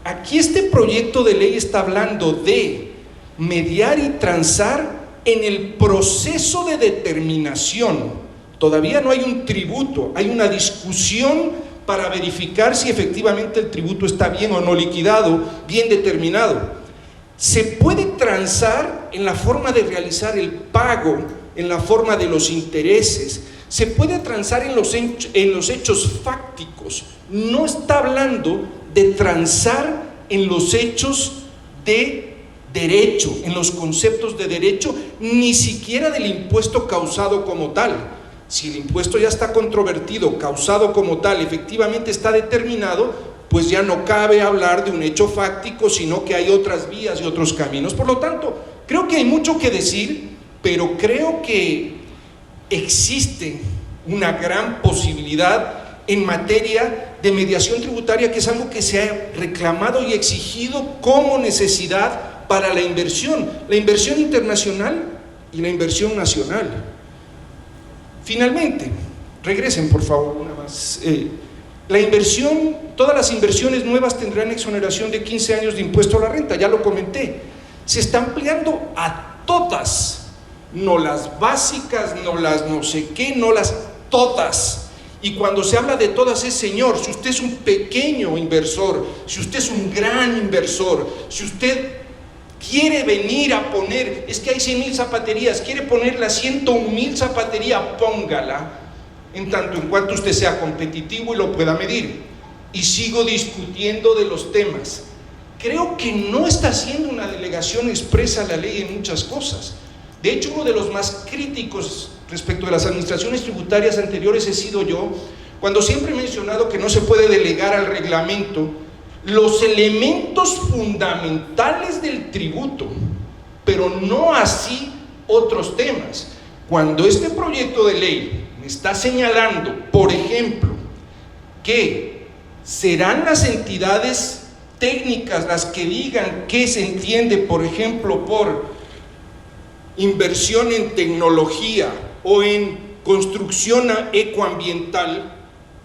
Aquí este proyecto de ley está hablando de mediar y transar en el proceso de determinación. Todavía no hay un tributo, hay una discusión para verificar si efectivamente el tributo está bien o no liquidado, bien determinado. Se puede transar en la forma de realizar el pago, en la forma de los intereses, se puede transar en los hechos fácticos. No está hablando de transar en los hechos de derecho, en los conceptos de derecho, ni siquiera del impuesto causado como tal. Si el impuesto ya está controvertido, causado como tal, efectivamente está determinado, pues ya no cabe hablar de un hecho fáctico, sino que hay otras vías y otros caminos. Por lo tanto, creo que hay mucho que decir, pero creo que existe una gran posibilidad en materia de mediación tributaria, que es algo que se ha reclamado y exigido como necesidad para la inversión internacional y la inversión nacional. Finalmente, regresen por favor una más. La inversión, todas las inversiones nuevas tendrán exoneración de 15 años de impuesto a la renta, ya lo comenté. Se está ampliando a todas, no las básicas, no las no sé qué, no las todas. Y cuando se habla de todas es, señor, si usted es un pequeño inversor, si usted es un gran inversor, si usted quiere venir a poner, es que hay 100,000 zapaterías, quiere poner la 101,000 zapatería, póngala, en tanto en cuanto usted sea competitivo y lo pueda medir. Y sigo discutiendo de los temas. Creo que no está haciendo una delegación expresa a la ley en muchas cosas. De hecho, uno de los más críticos respecto de las administraciones tributarias anteriores he sido yo, cuando siempre he mencionado que no se puede delegar al reglamento los elementos fundamentales del tributo, pero no así otros temas. Cuando este proyecto de ley me está señalando, por ejemplo, que serán las entidades técnicas las que digan qué se entiende, por ejemplo, por inversión en tecnología o en construcción ecoambiental,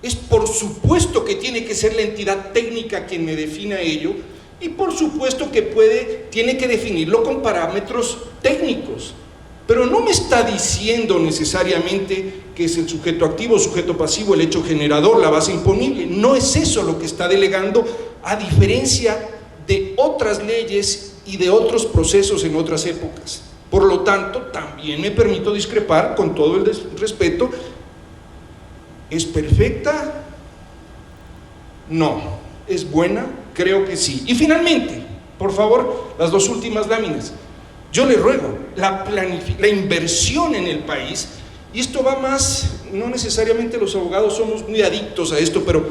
es por supuesto que tiene que ser la entidad técnica quien me defina ello, y por supuesto que tiene que definirlo con parámetros técnicos, pero no me está diciendo necesariamente que es el sujeto activo, sujeto pasivo, el hecho generador, la base imponible. No es eso lo que está delegando, a diferencia de otras leyes y de otros procesos en otras épocas. Por lo tanto, también me permito discrepar con todo el respeto. ¿Es perfecta? No. ¿Es buena? Creo que sí. Y finalmente, por favor, las dos últimas láminas. Yo le ruego, la inversión en el país, y esto va más, no necesariamente los abogados somos muy adictos a esto, pero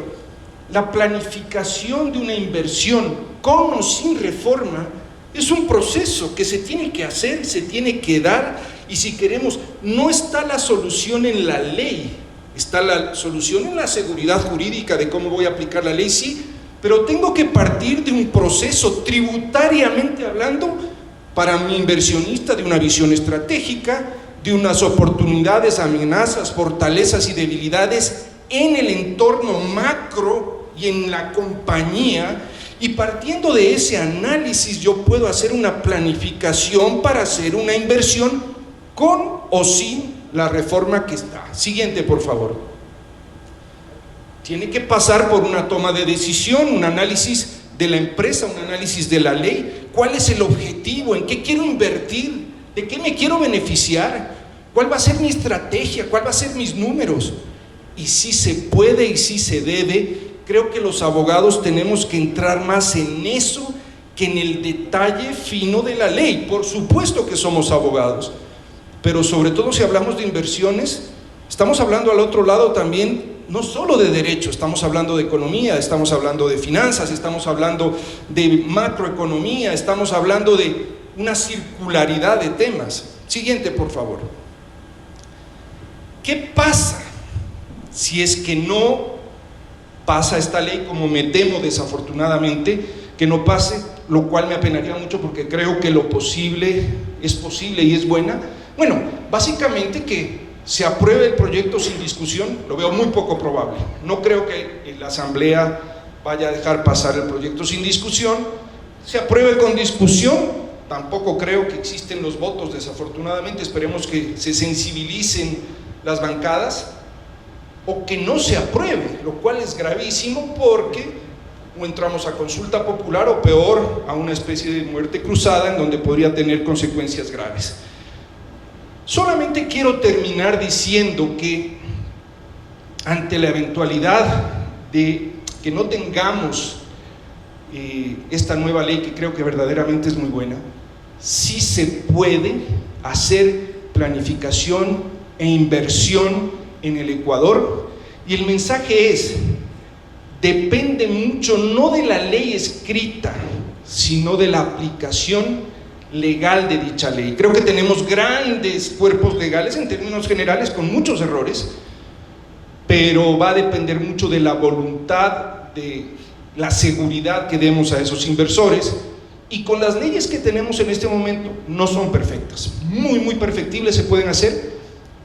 la planificación de una inversión con o sin reforma es un proceso que se tiene que hacer, se tiene que dar, y si queremos, no está la solución en la ley, está la solución en la seguridad jurídica de cómo voy a aplicar la ley, sí, pero tengo que partir de un proceso tributariamente hablando para mi inversionista, de una visión estratégica, de unas oportunidades, amenazas, fortalezas y debilidades en el entorno macro y en la compañía, y partiendo de ese análisis yo puedo hacer una planificación para hacer una inversión con o sin la reforma que está. Siguiente, por favor. Tiene que pasar por una toma de decisión, un análisis de la empresa, un análisis de la ley. ¿Cuál es el objetivo? ¿En qué quiero invertir? ¿De qué me quiero beneficiar? ¿Cuál va a ser mi estrategia? ¿Cuál va a ser mis números? Y si se puede y si se debe, creo que los abogados tenemos que entrar más en eso que en el detalle fino de la ley. Por supuesto que somos abogados, pero sobre todo si hablamos de inversiones, estamos hablando al otro lado también, no solo de derecho, estamos hablando de economía, estamos hablando de finanzas, estamos hablando de macroeconomía, estamos hablando de una circularidad de temas. Siguiente, por favor. ¿Qué pasa si es que no pasa esta ley, como me temo desafortunadamente que no pase, lo cual me apenaría mucho porque creo que lo posible es posible y es buena? Bueno, básicamente que se apruebe el proyecto sin discusión, lo veo muy poco probable. No creo que la Asamblea vaya a dejar pasar el proyecto sin discusión. Se apruebe con discusión, tampoco creo que existen los votos, desafortunadamente. Esperemos que se sensibilicen las bancadas, o que no se apruebe, lo cual es gravísimo, porque o entramos a consulta popular o peor, a una especie de muerte cruzada en donde podría tener consecuencias graves. Solamente quiero terminar diciendo que ante la eventualidad de que no tengamos esta nueva ley, que creo que verdaderamente es muy buena, sí se puede hacer planificación e inversión en el Ecuador, y el mensaje es: depende mucho no de la ley escrita, sino de la aplicación legal de dicha ley. Creo que tenemos grandes cuerpos legales en términos generales con muchos errores, pero va a depender mucho de la voluntad, de la seguridad que demos a esos inversores. Y con las leyes que tenemos en este momento no son perfectas, muy perfectibles se pueden hacer,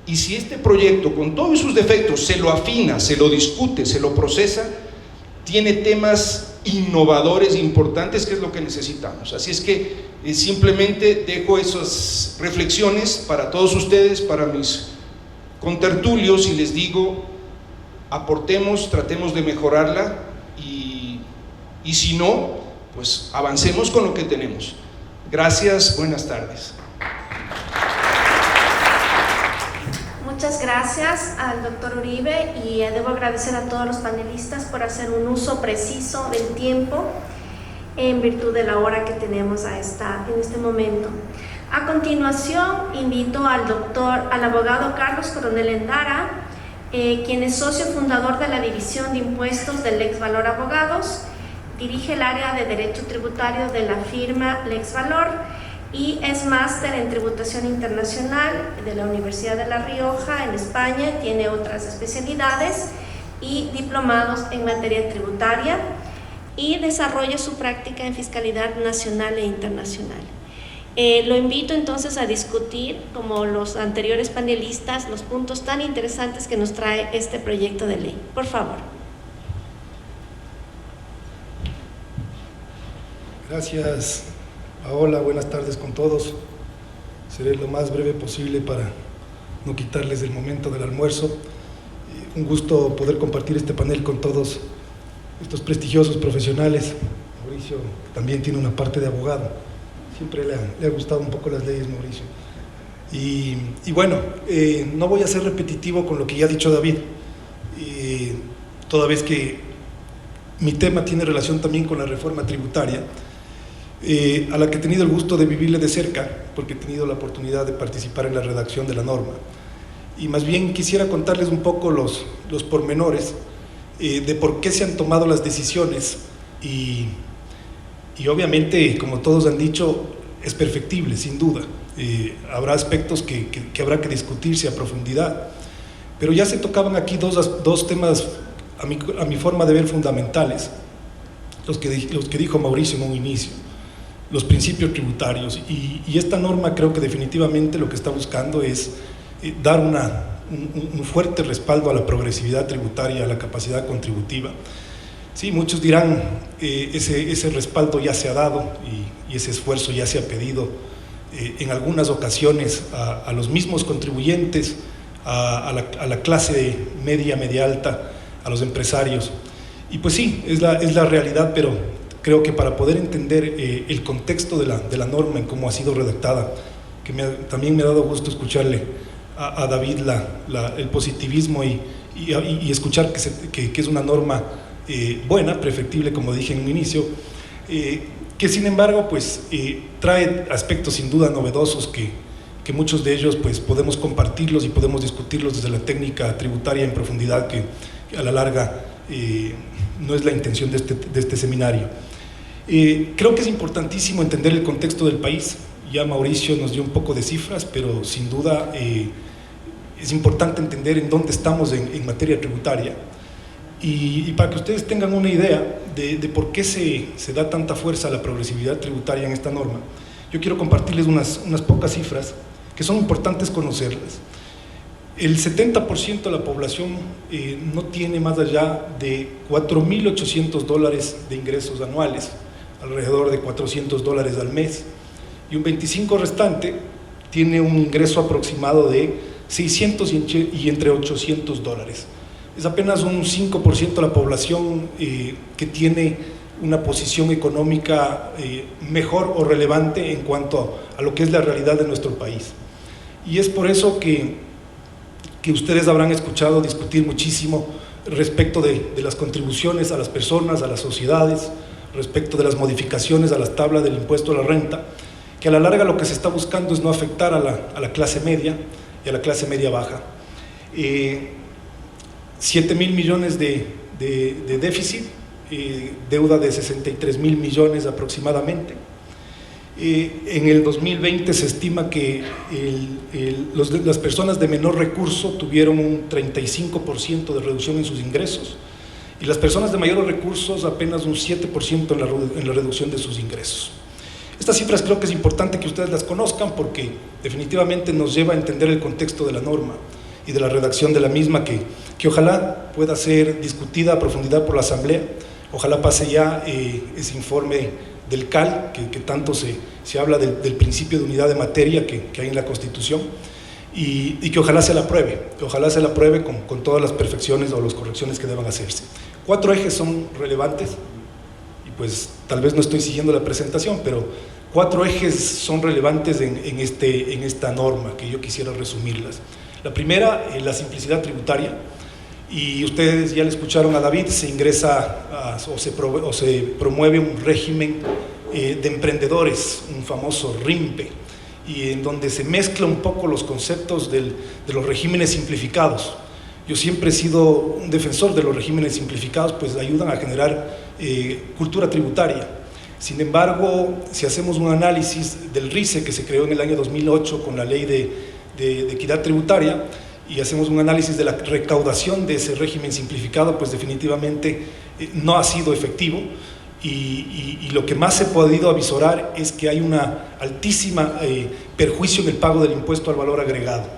y si este proyecto con todos sus defectos se lo afina, se lo discute, se lo procesa, tiene temas innovadores importantes, que es lo que necesitamos. Así es que simplemente dejo esas reflexiones para todos ustedes, para mis contertulios, y les digo, aportemos, tratemos de mejorarla, y si no, pues avancemos con lo que tenemos. Gracias, buenas tardes. Muchas gracias al doctor Uribe, y debo agradecer a todos los panelistas por hacer un uso preciso del tiempo en virtud de la hora que tenemos en este momento. A continuación, invito al abogado Carlos Coronel Endara, quien es socio fundador de la División de Impuestos del Lex Valor Abogados, dirige el área de Derecho Tributario de la firma Lex Valor y es máster en Tributación Internacional de la Universidad de La Rioja en España. Tiene otras especialidades y diplomados en materia tributaria, y desarrolla su práctica en fiscalidad nacional e internacional. Lo invito entonces a discutir, como los anteriores panelistas, los puntos tan interesantes que nos trae este proyecto de ley. Por favor. Gracias, Paola. Buenas tardes con todos. Seré lo más breve posible para no quitarles el momento del almuerzo. Un gusto poder compartir este panel con todos estos prestigiosos profesionales. Mauricio también tiene una parte de abogado. Siempre le ha gustado un poco las leyes, Mauricio. Y bueno, no voy a ser repetitivo con lo que ya ha dicho David, toda vez que mi tema tiene relación también con la reforma tributaria, a la que he tenido el gusto de vivirle de cerca, porque he tenido la oportunidad de participar en la redacción de la norma. Y más bien quisiera contarles un poco los pormenores de por qué se han tomado las decisiones, y obviamente, como todos han dicho, es perfectible, sin duda. Habrá aspectos que habrá que discutirse a profundidad, pero ya se tocaban aquí dos temas, a mi forma de ver, fundamentales, los que dijo Mauricio en un inicio: los principios tributarios, y esta norma creo que definitivamente lo que está buscando es dar un fuerte respaldo a la progresividad tributaria, a la capacidad contributiva. Sí, muchos dirán, ese respaldo ya se ha dado y ese esfuerzo ya se ha pedido en algunas ocasiones a los mismos contribuyentes, a la clase media alta, a los empresarios. Y pues sí, es la realidad, pero creo que para poder entender el contexto de la norma en cómo ha sido redactada, que también me ha dado gusto escucharle a David el positivismo y escuchar que es una norma buena, perfectible, como dije en un inicio, que sin embargo pues trae aspectos sin duda novedosos que muchos de ellos pues podemos compartirlos y podemos discutirlos desde la técnica tributaria en profundidad, que a la larga no es la intención de este seminario. Creo que es importantísimo entender el contexto del país. Ya Mauricio nos dio un poco de cifras, pero sin duda es importante entender en dónde estamos en materia tributaria. Y para que ustedes tengan una idea de por qué se da tanta fuerza a la progresividad tributaria en esta norma, yo quiero compartirles unas pocas cifras que son importantes conocerlas. El 70% de la población no tiene más allá de $4.800 de ingresos anuales, alrededor de $400 al mes, y un 25% restante tiene un ingreso aproximado de $600 y entre $800. Es apenas un 5% de la población que tiene una posición económica mejor o relevante en cuanto a lo que es la realidad de nuestro país. Y es por eso que ustedes habrán escuchado discutir muchísimo respecto de las contribuciones a las personas, a las sociedades, respecto de las modificaciones a las tablas del impuesto a la renta, que a la larga lo que se está buscando es no afectar a la clase media y a la clase media baja. 7.000 millones de de déficit, deuda de 63.000 millones aproximadamente. En el 2020 se estima que las personas de menor recurso tuvieron un 35% de reducción en sus ingresos y las personas de mayores recursos apenas un 7% en la reducción de sus ingresos. Estas cifras creo que es importante que ustedes las conozcan porque definitivamente nos lleva a entender el contexto de la norma y de la redacción de la misma que ojalá pueda ser discutida a profundidad por la Asamblea, ojalá pase ya ese informe del CAL, que tanto se habla del principio de unidad de materia que hay en la Constitución y que ojalá se la apruebe con todas las perfecciones o las correcciones que deban hacerse. 4 ejes son relevantes y pues tal vez no estoy siguiendo la presentación, pero 4 ejes son relevantes en esta norma que yo quisiera resumirlas. La primera, la simplicidad tributaria. Y ustedes ya le escucharon a David, se ingresa o se promueve un régimen de emprendedores, un famoso RIMPE, y en donde se mezcla un poco los conceptos de los regímenes simplificados. Yo siempre he sido un defensor de los regímenes simplificados, pues ayudan a generar cultura tributaria. Sin embargo, si hacemos un análisis del RICE que se creó en el año 2008 con la ley de equidad tributaria, y hacemos un análisis de la recaudación de ese régimen simplificado, pues definitivamente no ha sido efectivo y lo que más se ha podido avisorar es que hay una altísima perjuicio en el pago del impuesto al valor agregado.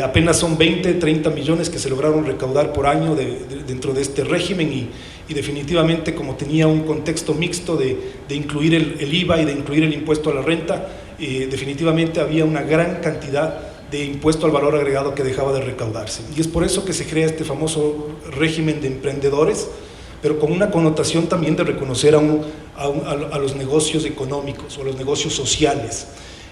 Apenas son 20, 30 millones que se lograron recaudar por año dentro de este régimen y definitivamente como tenía un contexto mixto de incluir el IVA y de incluir el impuesto a la renta, definitivamente había una gran cantidad de impuesto al valor agregado que dejaba de recaudarse. Y es por eso que se crea este famoso régimen de emprendedores, pero con una connotación también de reconocer a los negocios económicos o a los negocios sociales.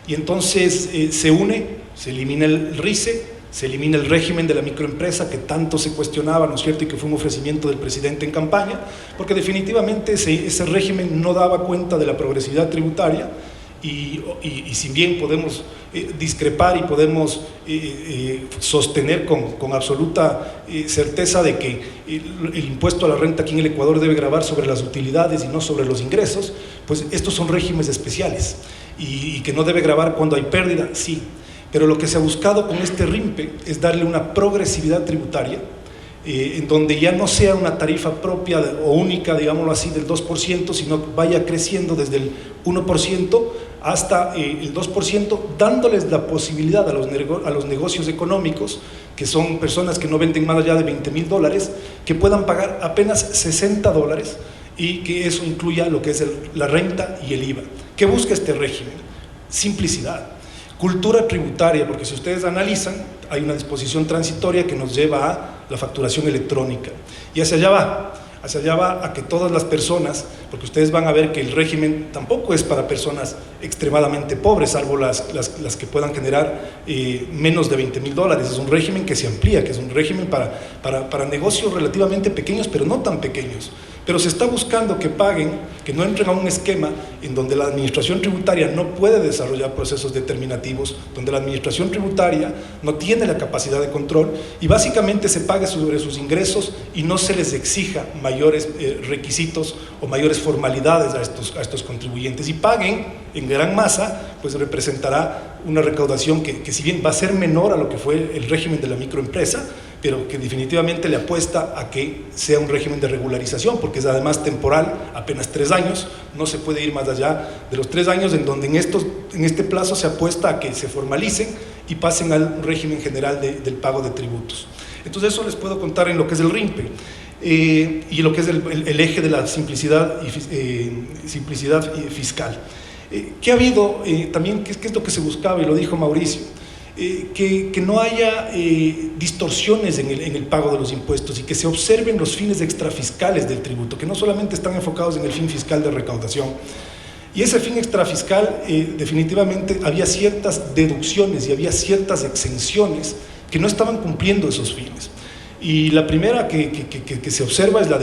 Y entonces se elimina el RICE, se elimina el régimen de la microempresa que tanto se cuestionaba, ¿no es cierto?, y que fue un ofrecimiento del presidente en campaña, porque definitivamente ese régimen no daba cuenta de la progresividad tributaria. Y si bien podemos discrepar y podemos sostener con absoluta certeza de que el impuesto a la renta aquí en el Ecuador debe gravar sobre las utilidades y no sobre los ingresos, pues estos son regímenes especiales y que no debe gravar cuando hay pérdida, sí, pero lo que se ha buscado con este RIMPE es darle una progresividad tributaria en donde ya no sea una tarifa propia o única, digámoslo así, del 2%, sino vaya creciendo desde el 1% hasta el 2%, dándoles la posibilidad a los negocios económicos, que son personas que no venden más allá de $20,000, que puedan pagar apenas $60 y que eso incluya lo que es la renta y el IVA. ¿Qué busca este régimen? Simplicidad. Cultura tributaria, porque si ustedes analizan, hay una disposición transitoria que nos lleva a la facturación electrónica. Y hacia allá va a que todas las personas, porque ustedes van a ver que el régimen tampoco es para personas extremadamente pobres, salvo las que puedan generar menos de $20,000. Es un régimen que se amplía, que es un régimen para negocios relativamente pequeños, pero no tan pequeños. Pero se está buscando que paguen, que no entren a un esquema en donde la administración tributaria no puede desarrollar procesos determinativos, donde la administración tributaria no tiene la capacidad de control y básicamente se pague sobre sus ingresos y no se les exija mayores requisitos o mayores formalidades a estos contribuyentes y paguen en gran masa, pues representará una recaudación que si bien va a ser menor a lo que fue el régimen de la microempresa, pero que definitivamente le apuesta a que sea un régimen de regularización, porque es además temporal, apenas 3 años, no se puede ir más allá de los 3 años, en donde en este plazo se apuesta a que se formalicen y pasen al régimen general del pago de tributos. Entonces eso les puedo contar en lo que es el RIMPE y lo que es el eje de la simplicidad fiscal. ¿Qué ha habido también? ¿Qué es lo que se buscaba? Y lo dijo Mauricio. Que no haya distorsiones en el pago de los impuestos y que se observen los fines extrafiscales del tributo, que no solamente están enfocados en el fin fiscal de recaudación. Y ese fin extrafiscal, definitivamente había ciertas deducciones y había ciertas exenciones que no estaban cumpliendo esos fines. Y la primera que se observa es la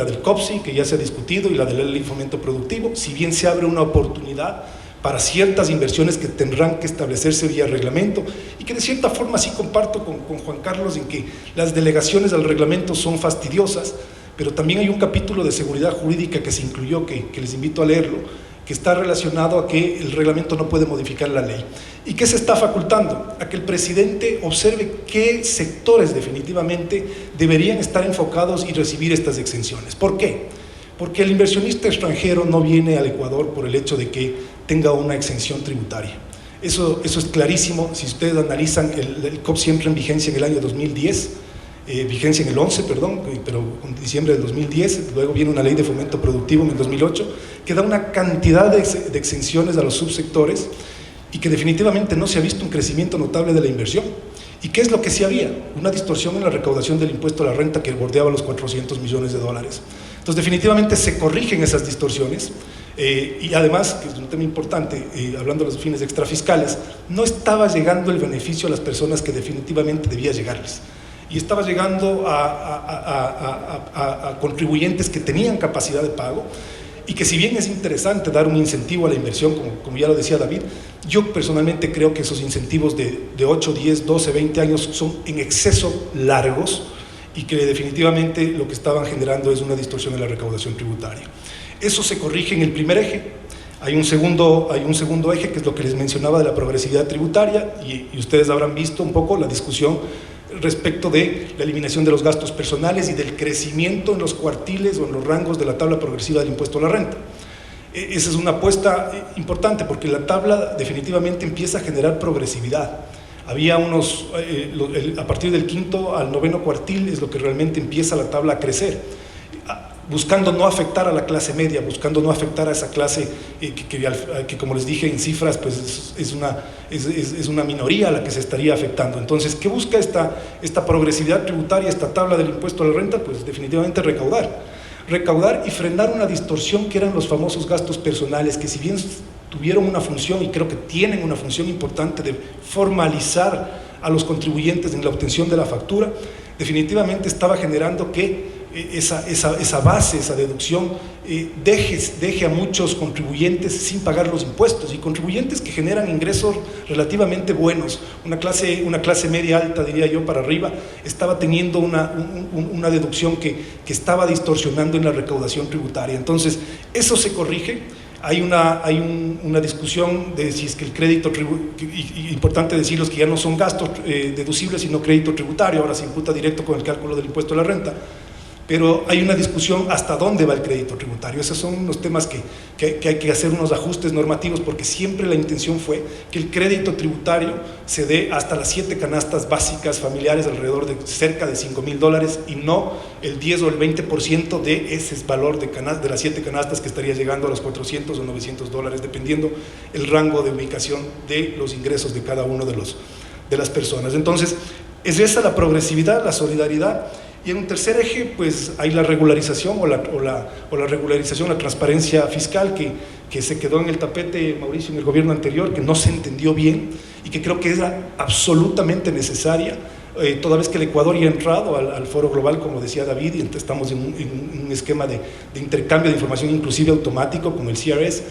del COPSI, que ya se ha discutido, y la de la ley de fomento productivo, si bien se abre una oportunidad para ciertas inversiones que tendrán que establecerse vía reglamento y que de cierta forma sí comparto con Juan Carlos en que las delegaciones al reglamento son fastidiosas, pero también hay un capítulo de seguridad jurídica que se incluyó, que les invito a leerlo, que está relacionado a que el reglamento no puede modificar la ley. ¿Y qué se está facultando? A que el presidente observe qué sectores definitivamente deberían estar enfocados y recibir estas exenciones. ¿Por qué? Porque el inversionista extranjero no viene al Ecuador por el hecho de que tenga una exención tributaria. Eso es clarísimo. Si ustedes analizan, el COP siempre en vigencia en el año 2010, vigencia en el 11, perdón, pero en diciembre del 2010, luego viene una ley de fomento productivo en el 2008, que da una cantidad de exenciones a los subsectores y que definitivamente no se ha visto un crecimiento notable de la inversión. ¿Y qué es lo que sí había? Una distorsión en la recaudación del impuesto a la renta que bordeaba los 400 millones de dólares. Entonces definitivamente se corrigen esas distorsiones y además, que es un tema importante, hablando de los fines extrafiscales, no estaba llegando el beneficio a las personas que definitivamente debía llegarles. Y estaba llegando a contribuyentes que tenían capacidad de pago y que, si bien es interesante dar un incentivo a la inversión, como ya lo decía David, yo personalmente creo que esos incentivos de 8, 10, 12, 20 años son en exceso largos y que definitivamente lo que estaban generando es una distorsión en la recaudación tributaria. Eso se corrige en el primer eje. Hay un segundo eje, que es lo que les mencionaba de la progresividad tributaria, y ustedes habrán visto un poco la discusión respecto de la eliminación de los gastos personales y del crecimiento en los cuartiles o en los rangos de la tabla progresiva del impuesto a la renta. Esa es una apuesta importante, porque la tabla definitivamente empieza a generar progresividad. Había a partir del 5º al 9º cuartil es lo que realmente empieza la tabla a crecer, buscando no afectar a la clase media, buscando no afectar a esa clase que como les dije en cifras, pues es una minoría a la que se estaría afectando. Entonces, ¿qué busca esta progresividad tributaria, esta tabla del impuesto a la renta? Pues definitivamente recaudar y frenar una distorsión que eran los famosos gastos personales, que si bien tuvieron una función, y creo que tienen una función importante de formalizar a los contribuyentes en la obtención de la factura, definitivamente estaba generando que esa base, esa deducción, deje a muchos contribuyentes sin pagar los impuestos, y contribuyentes que generan ingresos relativamente buenos. Una clase media alta, diría yo, para arriba, estaba teniendo una deducción que estaba distorsionando en la recaudación tributaria. Entonces, eso se corrige. Hay una discusión de si es que el crédito, importante decirlos que ya no son gastos deducibles, sino crédito tributario, ahora se imputa directo con el cálculo del impuesto a la renta. Pero hay una discusión hasta dónde va el crédito tributario. Esos son unos temas que hay que hacer unos ajustes normativos, porque siempre la intención fue que el crédito tributario se dé hasta las 7 canastas básicas familiares, alrededor de cerca de $5,000, y no el 10 o el 20% de ese valor de las 7 canastas, que estaría llegando a los $400 o $900, dependiendo el rango de ubicación de los ingresos de cada uno de las personas. Entonces, es esa la progresividad, la solidaridad. Y en un tercer eje, pues hay la regularización o la regularización, la transparencia fiscal que se quedó en el tapete, Mauricio, en el gobierno anterior, que no se entendió bien y que creo que era absolutamente necesaria, toda vez que el Ecuador ya ha entrado al foro global, como decía David, y estamos en un esquema de intercambio de información inclusive automático con el CRS.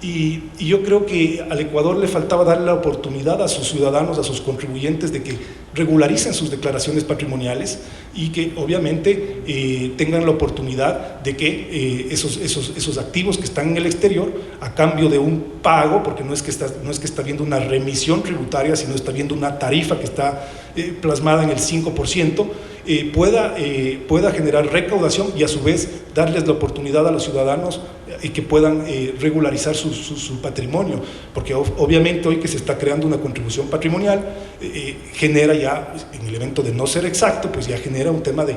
Y yo creo que al Ecuador le faltaba darle la oportunidad a sus ciudadanos, a sus contribuyentes, de que regularicen sus declaraciones patrimoniales y que obviamente tengan la oportunidad de que esos activos que están en el exterior, a cambio de un pago, porque no es que está viendo una remisión tributaria, sino está viendo una tarifa que está plasmada en el 5%, pueda generar recaudación y a su vez darles la oportunidad a los ciudadanos y que puedan regularizar su patrimonio, porque obviamente hoy que se está creando una contribución patrimonial, genera ya, en el evento de no ser exacto, pues ya genera un tema de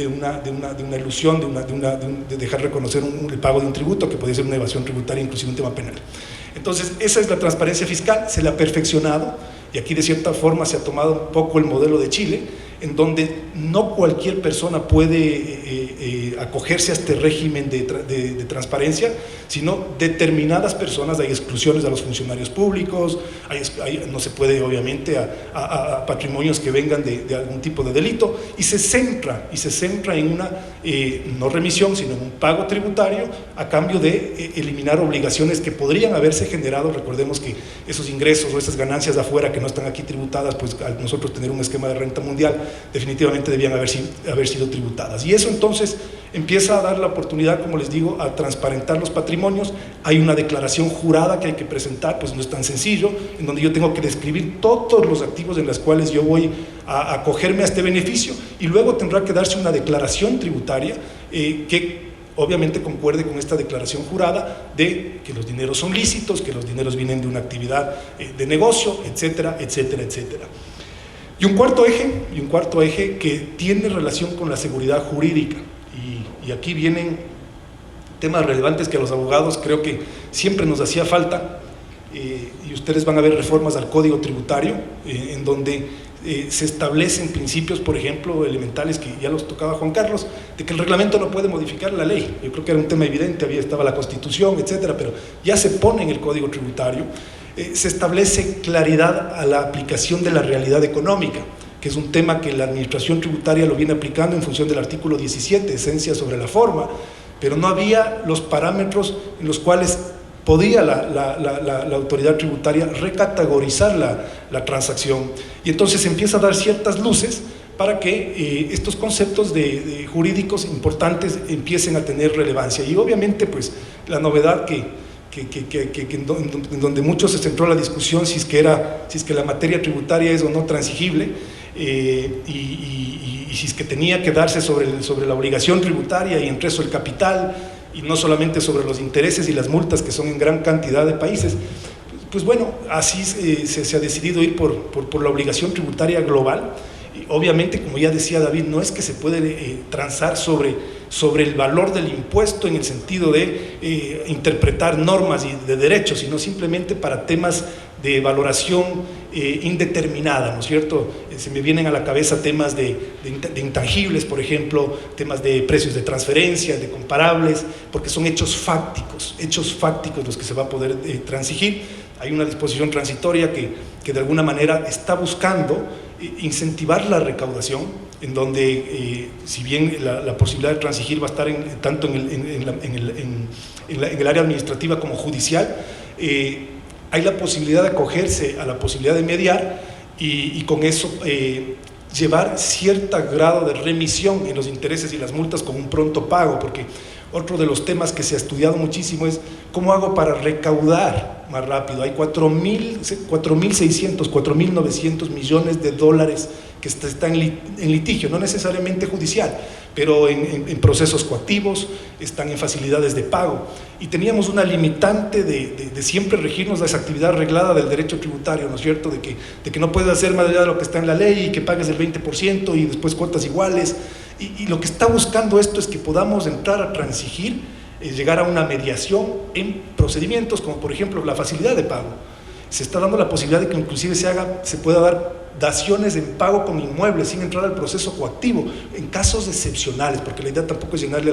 una ilusión, de dejar reconocer el pago de un tributo, que puede ser una evasión tributaria, inclusive un tema penal. Entonces, esa es la transparencia fiscal, se la ha perfeccionado, y aquí de cierta forma se ha tomado un poco el modelo de Chile, en donde no cualquier persona puede acogerse a este régimen de transparencia, sino determinadas personas. Hay exclusiones a los funcionarios públicos, no se puede obviamente a patrimonios que vengan de algún tipo de delito, y se centra en una no remisión, sino en un pago tributario a cambio de eliminar obligaciones que podrían haberse generado. Recordemos que esos ingresos o esas ganancias de afuera que no están aquí tributadas, pues al nosotros tener un esquema de renta mundial, definitivamente debían haber sido tributadas. Y eso entonces empieza a dar la oportunidad, como les digo, a transparentar los patrimonios. Hay una declaración jurada que hay que presentar, pues no es tan sencillo, en donde yo tengo que describir todos los activos en los cuales yo voy a acogerme a este beneficio, y luego tendrá que darse una declaración tributaria que obviamente concuerde con esta declaración jurada de que los dineros son lícitos, que los dineros vienen de una actividad de negocio, etcétera, etcétera, etcétera. Y un cuarto eje que tiene relación con la seguridad jurídica, y aquí vienen temas relevantes que a los abogados creo que siempre nos hacía falta, y ustedes van a ver reformas al Código Tributario, en donde se establecen principios, por ejemplo, elementales que ya los tocaba Juan Carlos, de que el reglamento no puede modificar la ley. Yo creo que era un tema evidente, estaba la Constitución, etcétera, pero ya se pone en el Código Tributario. Se establece claridad a la aplicación de la realidad económica, que es un tema que la administración tributaria lo viene aplicando en función del artículo 17, esencia sobre la forma, pero no había los parámetros en los cuales podía la autoridad tributaria recategorizar la transacción, y entonces empieza a dar ciertas luces para que estos conceptos jurídicos importantes empiecen a tener relevancia. Y obviamente pues la novedad en donde mucho se centró la discusión si es que la materia tributaria es o no transigible, y si es que tenía que darse sobre la obligación tributaria y entre eso el capital, y no solamente sobre los intereses y las multas que son en gran cantidad de países. Pues bueno, así se ha decidido ir por la obligación tributaria global. Y obviamente, como ya decía David, no es que se puede transar sobre el valor del impuesto en el sentido de interpretar normas y de derechos, sino simplemente para temas de valoración indeterminada, ¿no es cierto? Se me vienen a la cabeza temas de intangibles, por ejemplo, temas de precios de transferencia, de comparables, porque son hechos fácticos los que se va a poder transigir. Hay una disposición transitoria que de alguna manera está buscando incentivar la recaudación, en donde si bien la posibilidad de transigir va a estar tanto en el área administrativa como judicial, hay la posibilidad de acogerse a la posibilidad de mediar y con eso llevar cierto grado de remisión en los intereses y las multas con un pronto pago, porque otro de los temas que se ha estudiado muchísimo es cómo hago para recaudar más rápido. Hay 4.600, 4.900 millones de dólares que están en litigio, no necesariamente judicial, pero en procesos coactivos, están en facilidades de pago. Y teníamos una limitante de siempre regirnos a esa actividad reglada del derecho tributario, ¿no es cierto? De que no puedes hacer más allá de lo que está en la ley y que pagues el 20% y después cuotas iguales. Y lo que está buscando esto es que podamos entrar a transigir, llegar a una mediación en procedimientos como por ejemplo la facilidad de pago. Se está dando la posibilidad de que inclusive se pueda dar daciones en pago con inmuebles sin entrar al proceso coactivo, en casos excepcionales, porque la idea tampoco es llenarle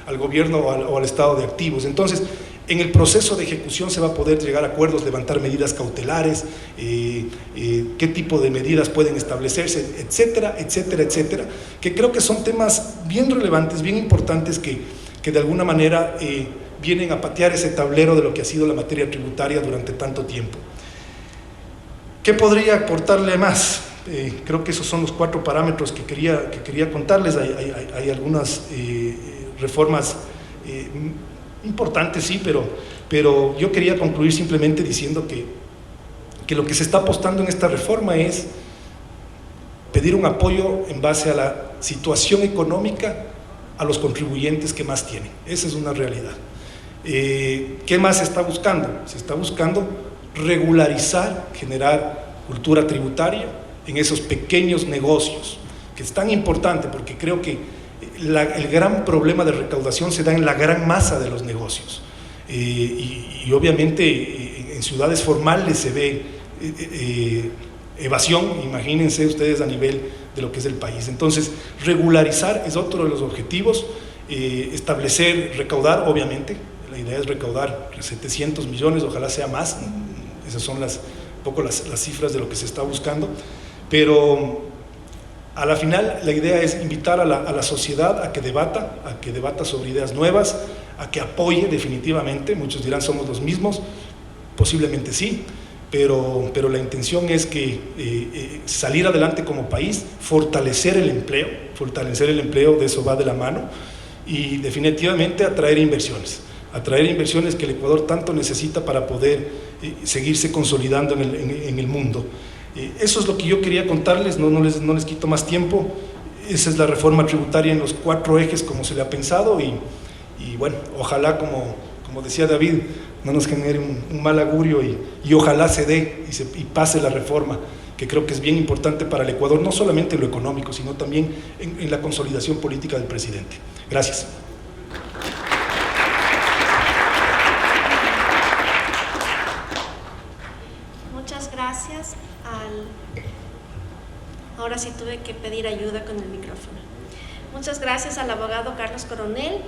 al gobierno o al estado de activos. Entonces, en el proceso de ejecución se va a poder llegar a acuerdos, levantar medidas cautelares, qué tipo de medidas pueden establecerse, etcétera, etcétera, etcétera, que creo que son temas bien relevantes, bien importantes que de alguna manera vienen a patear ese tablero de lo que ha sido la materia tributaria durante tanto tiempo. ¿Qué podría aportarle más? Creo que esos son los 4 parámetros que quería contarles. Hay algunas reformas importantes, sí, pero yo quería concluir simplemente diciendo que lo que se está apostando en esta reforma es pedir un apoyo en base a la situación económica a los contribuyentes que más tienen. Esa es una realidad. ¿Qué más se está buscando? Se está buscando regularizar, generar cultura tributaria en esos pequeños negocios, que es tan importante porque creo que el gran problema de recaudación se da en la gran masa de los negocios, y obviamente en ciudades formales se ve evasión, imagínense ustedes a nivel de lo que es el país. Entonces, regularizar es otro de los objetivos, recaudar, obviamente, la idea es recaudar 700 millones, ojalá sea más, esas son las cifras de lo que se está buscando, pero a la final la idea es invitar a la sociedad a que debata sobre ideas nuevas, a que apoye definitivamente. Muchos dirán somos los mismos, posiblemente sí, pero la intención es que salir adelante como país, fortalecer el empleo, de eso va de la mano, y definitivamente atraer inversiones que el Ecuador tanto necesita para poder seguirse consolidando en el mundo. Eso es lo que yo quería contarles, no les quito más tiempo. Esa es la reforma tributaria en los 4 ejes como se le ha pensado, y bueno, ojalá, como decía David, no nos genere un mal augurio, y ojalá se dé y pase la reforma, que creo que es bien importante para el Ecuador, no solamente en lo económico, sino también en la consolidación política del presidente. Gracias. Muchas gracias. Ahora sí tuve que pedir ayuda con el micrófono. Muchas gracias al abogado Carlos Coronel.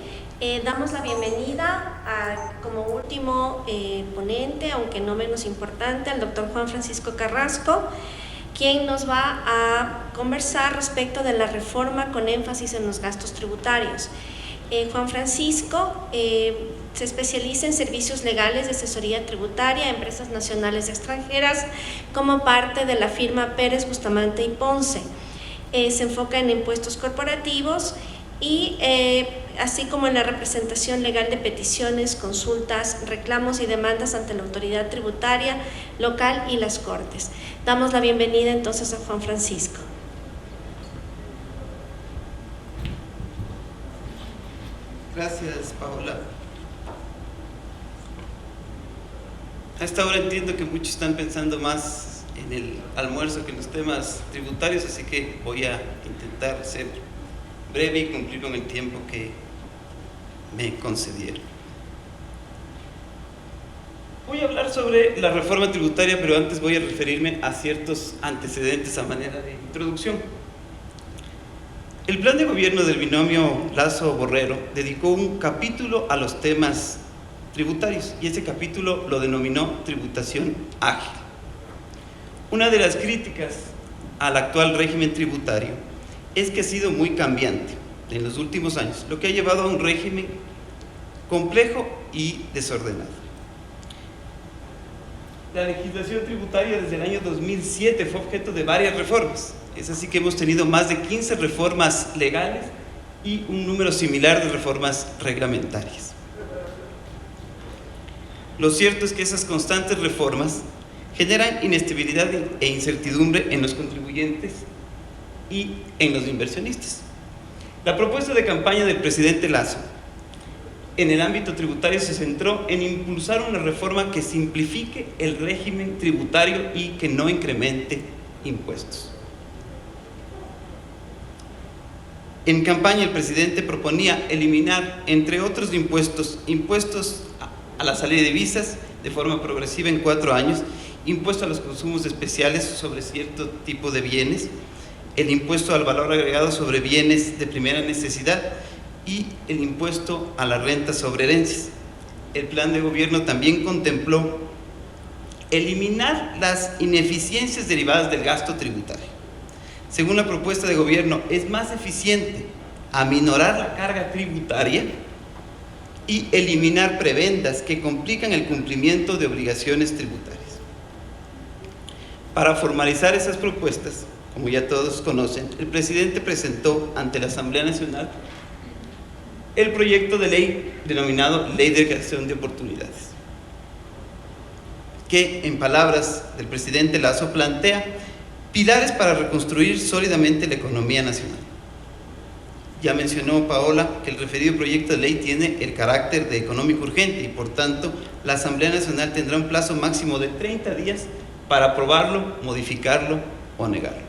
Damos la bienvenida como último ponente, aunque no menos importante, al doctor Juan Francisco Carrasco, quien nos va a conversar respecto de la reforma con énfasis en los gastos tributarios. Juan Francisco se especializa en servicios legales de asesoría tributaria a empresas nacionales y extranjeras como parte de la firma Pérez, Bustamante y Ponce. Se enfoca en impuestos corporativos y así como en la representación legal de peticiones, consultas, reclamos y demandas ante la autoridad tributaria local y las Cortes. Damos la bienvenida entonces a Juan Francisco. Gracias, Paola. A esta hora entiendo que muchos están pensando más en el almuerzo que en los temas tributarios, así que voy a intentar ser breve y cumplir con el tiempo que me concedieron. Voy a hablar sobre la reforma tributaria, pero antes voy a referirme a ciertos antecedentes a manera de introducción. El plan de gobierno del binomio Lasso-Borrero dedicó un capítulo a los temas tributarios y ese capítulo lo denominó tributación ágil. Una de las críticas al actual régimen tributario es que ha sido muy cambiante en los últimos años, lo que ha llevado a un régimen complejo y desordenado. La legislación tributaria desde el año 2007 fue objeto de varias reformas. Es así que hemos tenido más de 15 reformas legales y un número similar de reformas reglamentarias. Lo cierto es que esas constantes reformas generan inestabilidad e incertidumbre en los contribuyentes y en los inversionistas. La propuesta de campaña del presidente Lasso en el ámbito tributario se centró en impulsar una reforma que simplifique el régimen tributario y que no incremente impuestos. En campaña el presidente proponía eliminar, entre otros impuestos a la salida de divisas de forma progresiva en 4 años, impuesto a los consumos especiales sobre cierto tipo de bienes, el impuesto al valor agregado sobre bienes de primera necesidad y el impuesto a la renta sobre herencias. El plan de gobierno también contempló eliminar las ineficiencias derivadas del gasto tributario. Según la propuesta de gobierno, es más eficiente aminorar la carga tributaria y eliminar prebendas que complican el cumplimiento de obligaciones tributarias. Para formalizar esas propuestas, como ya todos conocen, el presidente presentó ante la Asamblea Nacional el proyecto de ley denominado Ley de Creación de Oportunidades, que en palabras del presidente Lasso plantea pilares para reconstruir sólidamente la economía nacional. Ya mencionó Paola que el referido proyecto de ley tiene el carácter de económico urgente y por tanto la Asamblea Nacional tendrá un plazo máximo de 30 días para aprobarlo, modificarlo o negarlo.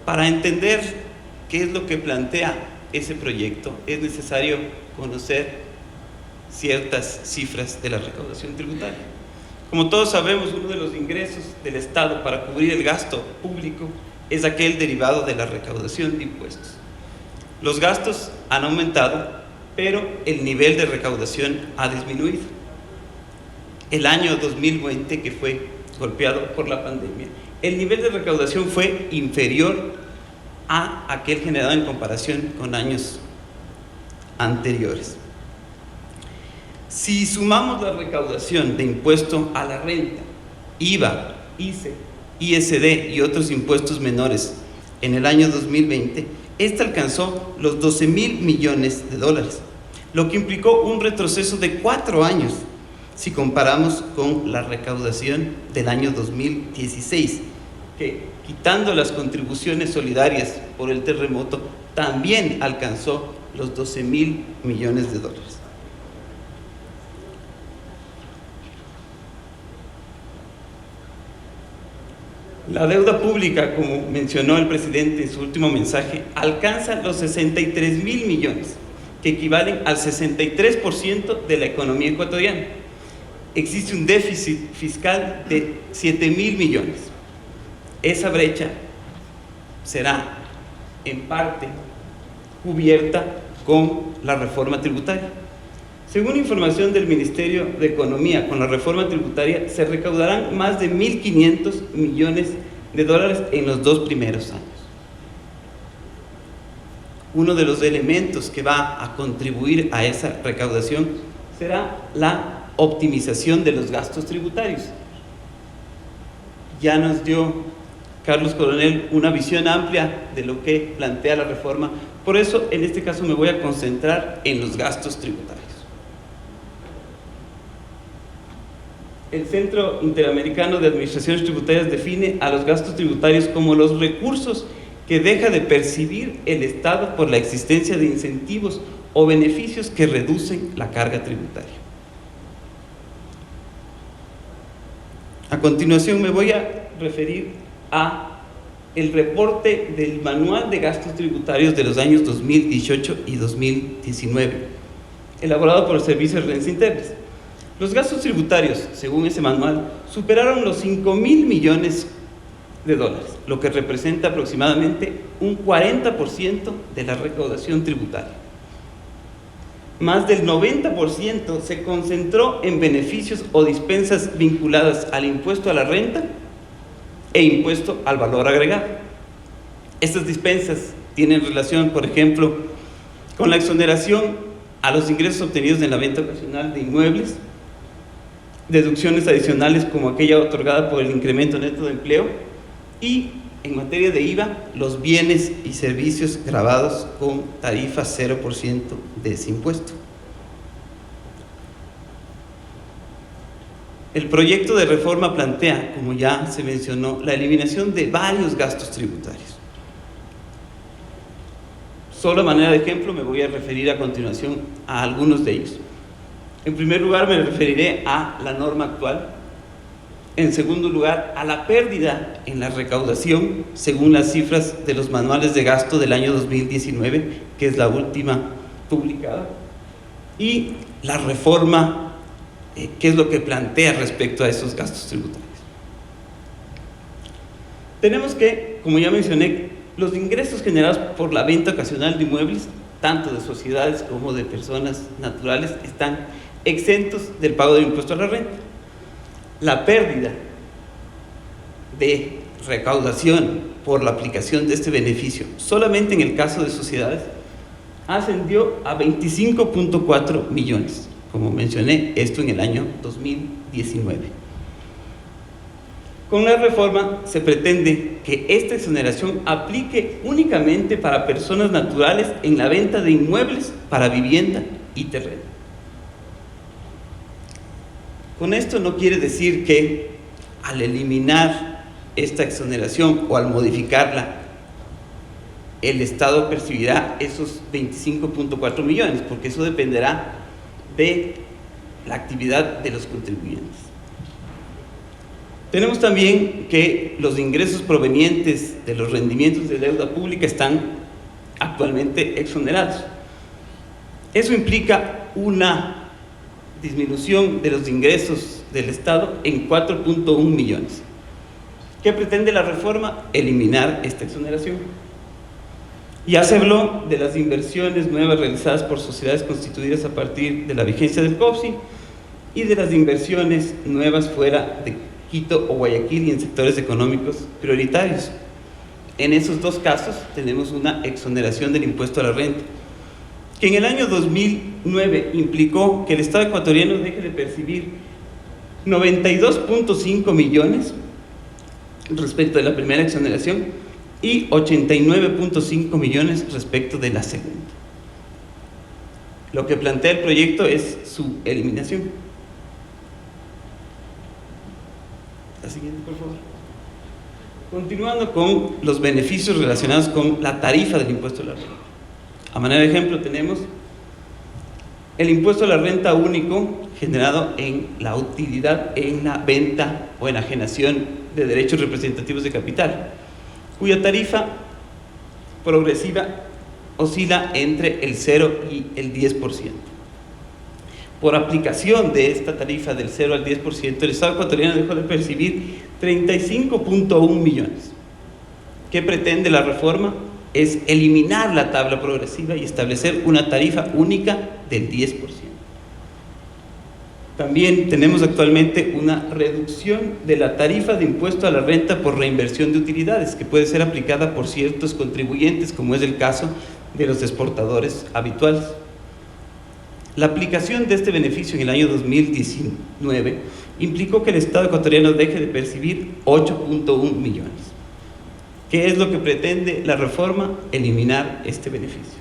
Para entender qué es lo que plantea ese proyecto, es necesario conocer ciertas cifras de la recaudación tributaria. Como todos sabemos, uno de los ingresos del Estado para cubrir el gasto público es aquel derivado de la recaudación de impuestos. Los gastos han aumentado, pero el nivel de recaudación ha disminuido. El año 2020, que fue golpeado por la pandemia, el nivel de recaudación fue inferior a aquel generado en comparación con años anteriores. Si sumamos la recaudación de impuesto a la renta, IVA, ICE, ISD y otros impuestos menores en el año 2020, esta alcanzó los 12.000 millones de dólares, lo que implicó un retroceso de 4 años si comparamos con la recaudación del año 2016, que quitando las contribuciones solidarias por el terremoto, también alcanzó los 12.000 millones de dólares. La deuda pública, como mencionó el presidente en su último mensaje, alcanza los 63.000 millones, que equivalen al 63% de la economía ecuatoriana. Existe un déficit fiscal de 7.000 millones. Esa brecha será en parte cubierta con la reforma tributaria. Según información del Ministerio de Economía, con la reforma tributaria se recaudarán más de 1.500 millones de dólares en los 2 primeros años. Uno de los elementos que va a contribuir a esa recaudación será la optimización de los gastos tributarios. Ya nos dio Carlos Coronel una visión amplia de lo que plantea la reforma, por eso en este caso me voy a concentrar en los gastos tributarios. El Centro Interamericano de Administraciones Tributarias define a los gastos tributarios como los recursos que deja de percibir el Estado por la existencia de incentivos o beneficios que reducen la carga tributaria. A continuación me voy a referir a el reporte del Manual de Gastos Tributarios de los años 2018 y 2019, elaborado por el Servicio de Rentas Internas. Los gastos tributarios, según ese manual, superaron los 5.000 millones de dólares, lo que representa aproximadamente un 40% de la recaudación tributaria. Más del 90% se concentró en beneficios o dispensas vinculadas al impuesto a la renta e impuesto al valor agregado. Estas dispensas tienen relación, por ejemplo, con la exoneración a los ingresos obtenidos en la venta ocasional de inmuebles, deducciones adicionales como aquella otorgada por el incremento neto de empleo y, en materia de IVA, los bienes y servicios gravados con tarifa 0% de ese impuesto. El proyecto de reforma plantea, como ya se mencionó, la eliminación de varios gastos tributarios. Solo a manera de ejemplo me voy a referir a continuación a algunos de ellos. En primer lugar me referiré a la norma actual. En segundo lugar, a la pérdida en la recaudación según las cifras de los manuales de gasto del año 2019, que es la última publicada, y la reforma, qué es lo que plantea respecto a esos gastos tributarios. Tenemos que, como ya mencioné, los ingresos generados por la venta ocasional de inmuebles, tanto de sociedades como de personas naturales, están exentos del pago del impuesto a la renta. La pérdida de recaudación por la aplicación de este beneficio, solamente en el caso de sociedades, ascendió a 25.4 millones, como mencioné, esto en el año 2019. Con la reforma se pretende que esta exoneración aplique únicamente para personas naturales en la venta de inmuebles para vivienda y terreno. Con esto no quiere decir que al eliminar esta exoneración o al modificarla, el Estado percibirá esos 25.4 millones, porque eso dependerá de la actividad de los contribuyentes. Tenemos también que los ingresos provenientes de los rendimientos de deuda pública están actualmente exonerados. Eso implica una disminución de los ingresos del Estado en 4.1 millones. ¿Qué pretende la reforma? Eliminar esta exoneración. Ya se habló de las inversiones nuevas realizadas por sociedades constituidas a partir de la vigencia del COFSI y de las inversiones nuevas fuera de Quito o Guayaquil y en sectores económicos prioritarios. En esos dos casos tenemos una exoneración del impuesto a la renta. que en el año 2009 implicó que el Estado ecuatoriano deje de percibir 92.5 millones respecto de la primera exoneración y 89.5 millones respecto de la segunda. Lo que plantea el proyecto es su eliminación. La siguiente, por favor. Continuando con los beneficios relacionados con la tarifa del impuesto a la renta. A manera de ejemplo tenemos el impuesto a la renta único generado en la utilidad en la venta o enajenación de derechos representativos de capital, cuya tarifa progresiva oscila entre el 0 y el 10%. Por aplicación de esta tarifa del 0 al 10%, el Estado ecuatoriano dejó de percibir 35.1 millones. ¿Qué pretende la reforma? Es eliminar la tabla progresiva y establecer una tarifa única del 10%. También tenemos actualmente una reducción de la tarifa de impuesto a la renta por reinversión de utilidades, que puede ser aplicada por ciertos contribuyentes, como es el caso de los exportadores habituales. La aplicación de este beneficio en el año 2019 implicó que el Estado ecuatoriano deje de percibir 8.1 millones. ¿Qué es lo que pretende la reforma? Eliminar este beneficio.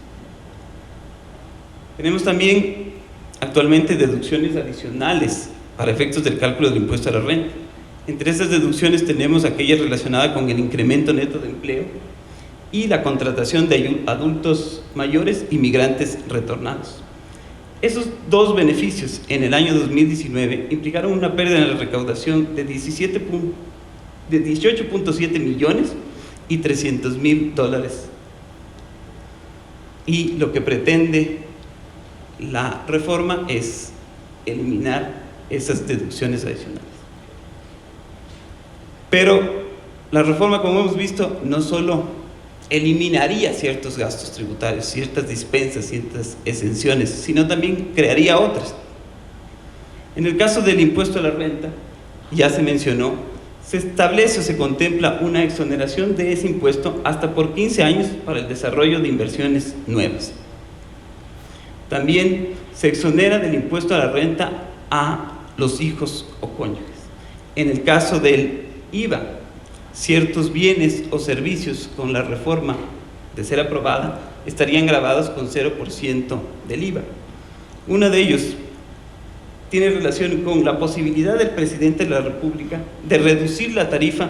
Tenemos también actualmente deducciones adicionales para efectos del cálculo del impuesto a la renta. Entre estas deducciones tenemos aquella relacionada con el incremento neto de empleo y la contratación de adultos mayores y migrantes retornados. Esos dos beneficios en el año 2019 implicaron una pérdida en la recaudación de $18.7 millones y $300.000. Y lo que pretende la reforma es eliminar esas deducciones adicionales. Pero la reforma, como hemos visto, no solo eliminaría ciertos gastos tributarios, ciertas dispensas, ciertas exenciones, sino también crearía otras. En el caso del impuesto a la renta, ya se mencionó, se establece o se contempla una exoneración de ese impuesto hasta por 15 años para el desarrollo de inversiones nuevas. También se exonera del impuesto a la renta a los hijos o cónyuges. En el caso del IVA, ciertos bienes o servicios con la reforma de ser aprobada estarían gravados con 0% del IVA. Uno de ellos tiene relación con la posibilidad del presidente de la República de reducir la tarifa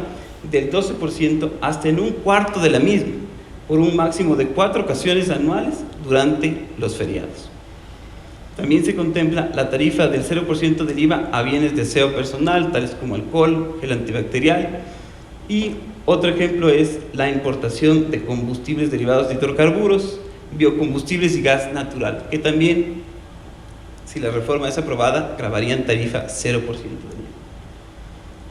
del 12% hasta en un cuarto de la misma, por un máximo de 4 ocasiones anuales durante los feriados. También se contempla la tarifa del 0% del IVA a bienes de aseo personal, tales como alcohol, gel antibacterial, y otro ejemplo es la importación de combustibles derivados de hidrocarburos, biocombustibles y gas natural, que también, si la reforma es aprobada, gravarían tarifa 0% del IVA.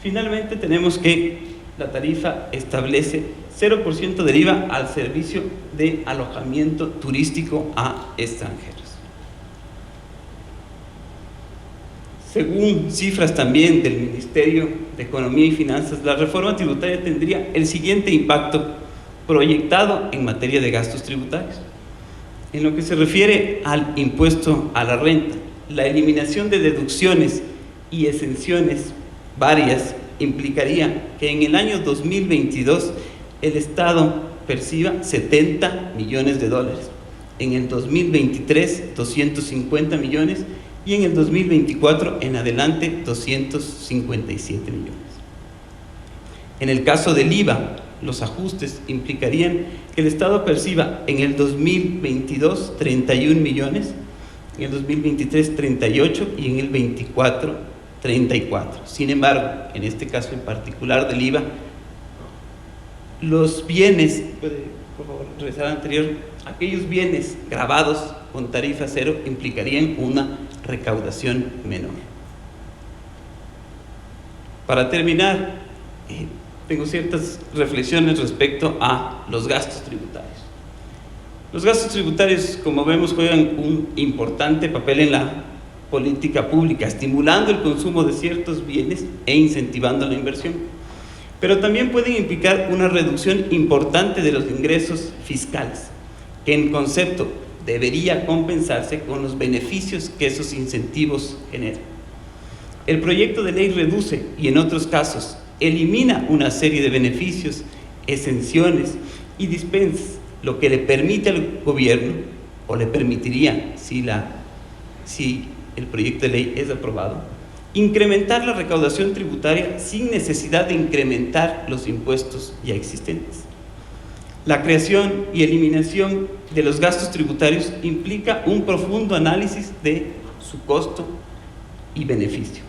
Finalmente tenemos que la tarifa establece 0% del IVA al servicio de alojamiento turístico a extranjeros. Según cifras también del Ministerio de Economía y Finanzas, la reforma tributaria tendría el siguiente impacto proyectado en materia de gastos tributarios. En lo que se refiere al impuesto a la renta, la eliminación de deducciones y exenciones varias implicaría que en el año 2022 el Estado perciba $70 millones, en el 2023 250 millones y en el 2024 en adelante 257 millones. En el caso del IVA, los ajustes implicarían que el Estado perciba en el 2022 31 millones, en el 2023 38 y en el 24 34. Sin embargo, en este caso en particular del IVA, los bienes, ¿puede por favor regresar al anterior? Aquellos bienes gravados con tarifa cero implicarían una recaudación menor. Para terminar, tengo ciertas reflexiones respecto a los gastos tributarios. Los gastos tributarios, como vemos, juegan un importante papel en la política pública, estimulando el consumo de ciertos bienes e incentivando la inversión. Pero también pueden implicar una reducción importante de los ingresos fiscales, que en concepto debería compensarse con los beneficios que esos incentivos generan. El proyecto de ley reduce y en otros casos elimina una serie de beneficios, exenciones y dispensas, lo que le permite al gobierno, o le permitiría si el proyecto de ley es aprobado, incrementar la recaudación tributaria sin necesidad de incrementar los impuestos ya existentes. La creación y eliminación de los gastos tributarios implica un profundo análisis de su costo y beneficio.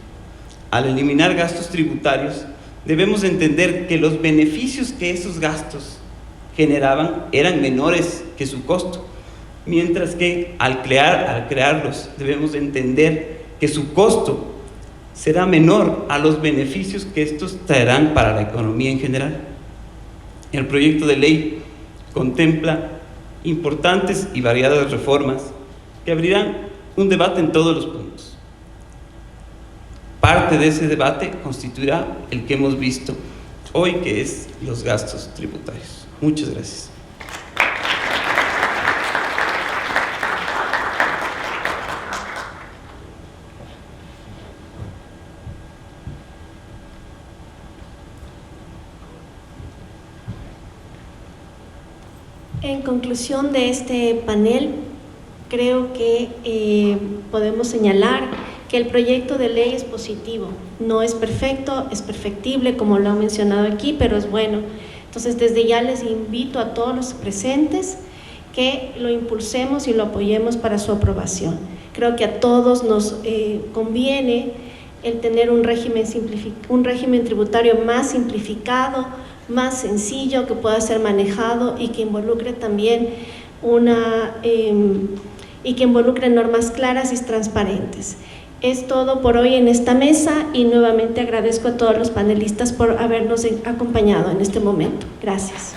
Al eliminar gastos tributarios, debemos entender que los beneficios que esos gastos generaban eran menores que su costo, mientras que al crearlos debemos entender que su costo será menor a los beneficios que estos traerán para la economía en general. El proyecto de ley contempla importantes y variadas reformas que abrirán un debate en todos los puntos. Parte de ese debate constituirá el que hemos visto hoy, que es los gastos tributarios. Muchas gracias. En conclusión de este panel, creo que podemos señalar que el proyecto de ley es positivo. No es perfecto, es perfectible, como lo han mencionado aquí, pero es bueno. Entonces, desde ya les invito a todos los presentes que lo impulsemos y lo apoyemos para su aprobación. Creo que a todos nos conviene el tener un régimen tributario más simplificado, más sencillo, que pueda ser manejado y que involucre también normas claras y transparentes. Es todo por hoy en esta mesa y nuevamente agradezco a todos los panelistas por habernos acompañado en este momento. Gracias.